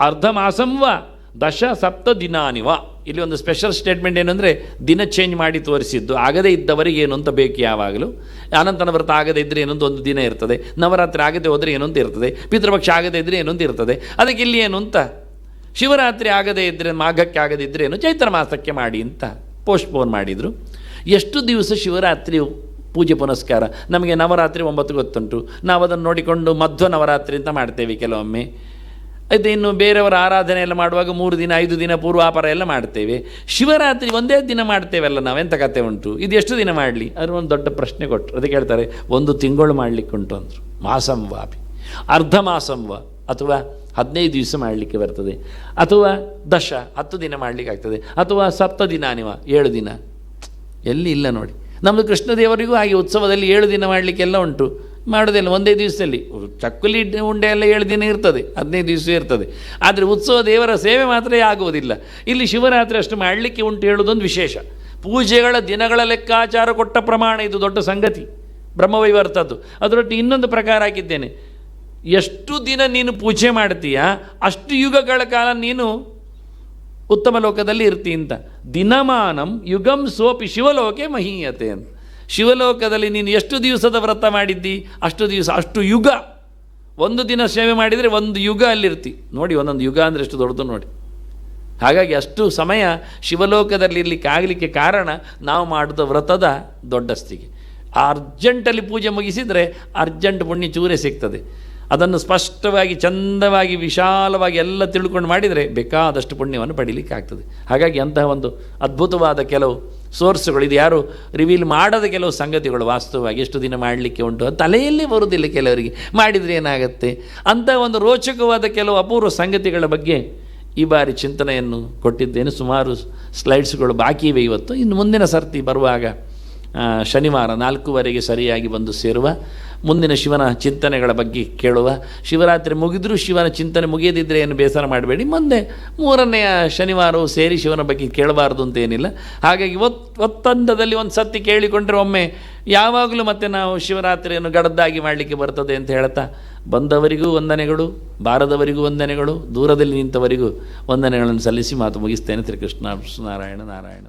ಅರ್ಧ ಮಾಸಂ ವಾ ದಶ ಸಪ್ತ ದಿನಾನಿವ. ಇಲ್ಲಿ ಒಂದು ಸ್ಪೆಷಲ್ ಸ್ಟೇಟ್ಮೆಂಟ್ ಏನಂದರೆ, ದಿನ ಚೇಂಜ್ ಮಾಡಿ ತೋರಿಸಿದ್ದು. ಆಗದೇ ಇದ್ದವರಿಗೆ ಏನು ಅಂತ ಬೇಕು ಯಾವಾಗಲೂ. ಅನಂತನ ವ್ರತ ಆಗದೇ ಇದ್ದರೆ ಏನೊಂದು ಒಂದು ದಿನ ಇರ್ತದೆ, ನವರಾತ್ರಿ ಆಗದೆ ಹೋದರೆ ಏನೊಂತ ಇರ್ತದೆ, ಪಿತೃಪಕ್ಷ ಆಗದೇ ಇದ್ದರೆ ಏನೊಂದು ಇರ್ತದೆ. ಅದಕ್ಕೆ ಇಲ್ಲಿ ಏನು ಅಂತ, ಶಿವರಾತ್ರಿ ಆಗದೇ ಇದ್ದರೆ, ಮಾಘಕ್ಕೆ ಆಗದೇ ಇದ್ದರೆ ಏನು, ಚೈತ್ರ ಮಾಸಕ್ಕೆ ಮಾಡಿ ಅಂತ ಪೋಸ್ಟ್ಪೋನ್ ಮಾಡಿದರು. ಎಷ್ಟು ದಿವಸ ಶಿವರಾತ್ರಿ ಪೂಜೆ ಪುನಸ್ಕಾರ? ನಮಗೆ ನವರಾತ್ರಿ 9 ಗೊತ್ತುಂಟು, ನಾವು ಅದನ್ನು ನೋಡಿಕೊಂಡು ಮಧ್ವ ನವರಾತ್ರಿ ಅಂತ ಮಾಡ್ತೇವೆ ಕೆಲವೊಮ್ಮೆ. ಅದು ಇನ್ನು ಬೇರೆಯವರ ಆರಾಧನೆ ಎಲ್ಲ ಮಾಡುವಾಗ 3 ದಿನ 5 ದಿನ ಪೂರ್ವಾಪರ ಎಲ್ಲ ಮಾಡ್ತೇವೆ. ಶಿವರಾತ್ರಿ ಒಂದೇ ದಿನ ಮಾಡ್ತೇವಲ್ಲ ನಾವು, ಎಂಥ ಕತೆ ಉಂಟು? ಇದು ಎಷ್ಟು ದಿನ ಮಾಡಲಿ? ಅದ್ರ ಒಂದು ದೊಡ್ಡ ಪ್ರಶ್ನೆ ಕೊಟ್ಟರು. ಅದಕ್ಕೆ ಹೇಳ್ತಾರೆ 1 ತಿಂಗಳು ಮಾಡಲಿಕ್ಕುಂಟು ಅಂದರು. ಮಾಸಂ ವಾಪಿ ಅರ್ಧ ಮಾಸಂ ವಾ, ಅಥವಾ 15 ದಿವಸ ಮಾಡಲಿಕ್ಕೆ ಬರ್ತದೆ, ಅಥವಾ 10 ದಿನ ಮಾಡಲಿಕ್ಕೆ ಆಗ್ತದೆ, ಅಥವಾ ಸಪ್ತ ದಿನಾನಿವ 7 ದಿನ. ಎಲ್ಲಿ ಇಲ್ಲ ನೋಡಿ. ನಮ್ಮದು ಕೃಷ್ಣದೇವರಿಗೂ ಹಾಗೆ ಉತ್ಸವದಲ್ಲಿ 7 ದಿನ ಮಾಡಲಿಕ್ಕೆಲ್ಲ ಉಂಟು, ಮಾಡೋದಿಲ್ಲ ಒಂದೇ ದಿವಸದಲ್ಲಿ. ಚಕ್ಕುಲಿ ಉಂಡೆ ಎಲ್ಲ 7 ದಿನ ಇರ್ತದೆ, 15 ದಿವಸ ಇರ್ತದೆ. ಆದರೆ ಉತ್ಸವ ದೇವರ ಸೇವೆ ಮಾತ್ರ ಆಗುವುದಿಲ್ಲ. ಇಲ್ಲಿ ಶಿವರಾತ್ರಿ ಅಷ್ಟು ಮಾಡಲಿಕ್ಕೆ ಉಂಟು ಹೇಳೋದೊಂದು ವಿಶೇಷ. ಪೂಜೆಗಳ ದಿನಗಳ ಲೆಕ್ಕಾಚಾರ ಕೊಟ್ಟ ಪ್ರಮಾಣ ಇದು ದೊಡ್ಡ ಸಂಗತಿ, ಬ್ರಹ್ಮವೈವರ್ತದ್ದು. ಅದರೊಟ್ಟಿಗೆ ಇನ್ನೊಂದು ಪ್ರಕಾರ ಹಾಕಿದ್ದೇನೆ, ಎಷ್ಟು ದಿನ ನೀನು ಪೂಜೆ ಮಾಡ್ತೀಯಾ ಅಷ್ಟು ಯುಗಗಳ ಕಾಲ ನೀನು ಉತ್ತಮ ಲೋಕದಲ್ಲಿ ಇರ್ತಿ ಅಂತ. ದಿನಮಾನಂ ಯುಗಂ ಸೋಪಿ ಶಿವಲೋಕೆ ಮಹೀಯತೆ ಅಂತ. ಶಿವಲೋಕದಲ್ಲಿ ನೀನು ಎಷ್ಟು ದಿವಸದ ವ್ರತ ಮಾಡಿದ್ದಿ ಅಷ್ಟು ದಿವಸ, ಅಷ್ಟು ಯುಗ. 1 ದಿನ ಸೇವೆ ಮಾಡಿದರೆ 1 ಯುಗ ಅಲ್ಲಿರ್ತಿ ನೋಡಿ. ಒಂದೊಂದು ಯುಗ ಅಂದರೆ ಎಷ್ಟು ದೊಡ್ಡದು ನೋಡಿ. ಹಾಗಾಗಿ ಅಷ್ಟು ಸಮಯ ಶಿವಲೋಕದಲ್ಲಿ ಇರಲಿಕ್ಕೆ ಆಗಲಿಕ್ಕೆ ಕಾರಣ ನಾವು ಮಾಡಿದ ವ್ರತದ ದೊಡ್ಡಸ್ತಿಗೆ. ಅರ್ಜೆಂಟಲ್ಲಿ ಪೂಜೆ ಮುಗಿಸಿದರೆ ಅರ್ಜೆಂಟ್ ಪುಣ್ಯ ಚೂರೇ ಸಿಗ್ತದೆ. ಅದನ್ನು ಸ್ಪಷ್ಟವಾಗಿ ಚಂದವಾಗಿ ವಿಶಾಲವಾಗಿ ಎಲ್ಲ ತಿಳ್ಕೊಂಡು ಮಾಡಿದರೆ ಬೇಕಾದಷ್ಟು ಪುಣ್ಯವನ್ನು ಪಡೀಲಿಕ್ಕೆ ಆಗ್ತದೆ. ಹಾಗಾಗಿ ಅಂತಹ ಒಂದು ಅದ್ಭುತವಾದ ಕೆಲವು ಸೋರ್ಸ್ಗಳು, ಇದು ಯಾರು ರಿವೀಲ್ ಮಾಡದ ಕೆಲವು ಸಂಗತಿಗಳು ವಾಸ್ತವವಾಗಿ ಎಷ್ಟು ದಿನ ಮಾಡಲಿಕ್ಕೆ ಉಂಟು ಅಂತ ತಲೆಯಲ್ಲೇ ಬರುವುದಿಲ್ಲ ಕೆಲವರಿಗೆ. ಮಾಡಿದರೆ ಏನಾಗುತ್ತೆ ಅಂತ ಒಂದು ರೋಚಕವಾದ ಕೆಲವು ಅಪೂರ್ವ ಸಂಗತಿಗಳ ಬಗ್ಗೆ ಈ ಬಾರಿ ಚಿಂತನೆಯನ್ನು ಕೊಟ್ಟಿದ್ದೇನೆ. ಸುಮಾರು ಸ್ಲೈಡ್ಸ್ಗಳು ಬಾಕಿ ಇವೆ ಇವತ್ತು. ಇನ್ನು ಮುಂದಿನ ಸರ್ತಿ ಬರುವಾಗ ಶನಿವಾರ 4:15 ಸರಿಯಾಗಿ ಬಂದು ಸೇರುವ, ಮುಂದಿನ ಶಿವನ ಚಿಂತನೆಗಳ ಬಗ್ಗೆ ಕೇಳುವ. ಶಿವರಾತ್ರಿ ಮುಗಿದರೂ ಶಿವನ ಚಿಂತನೆ ಮುಗಿಯದಿದ್ದರೆ ಏನು ಬೇಸರ ಮಾಡಬೇಡಿ, ಮುಂದೆ 3ನೆಯ ಶನಿವಾರವೂ ಸೇರಿ ಶಿವನ ಬಗ್ಗೆ ಕೇಳಬಾರ್ದು ಅಂತ ಏನಿಲ್ಲ. ಹಾಗಾಗಿ ಒತ್ತಂದದಲ್ಲಿ ಒಂದು ಸತಿ ಕೇಳಿಕೊಂಡ್ರೆ ಒಮ್ಮೆ ಯಾವಾಗಲೂ ಮತ್ತೆ ನಾವು ಶಿವರಾತ್ರಿಯನ್ನು ಗಡದ್ದಾಗಿ ಮಾಡಲಿಕ್ಕೆ ಬರ್ತದೆ ಅಂತ ಹೇಳ್ತಾ, ಬಂದವರಿಗೂ ವಂದನೆಗಳು, ಬಾರದವರಿಗೂ ವಂದನೆಗಳು, ದೂರದಲ್ಲಿ ನಿಂತವರಿಗೂ ವಂದನೆಗಳನ್ನು ಸಲ್ಲಿಸಿ ಮಾತು ಮುಗಿಸ್ತೇನೆ. ಶ್ರೀಕೃಷ್ಣ ನಾರಾಯಣ ನಾರಾಯಣ ನಾರಾಯಣ.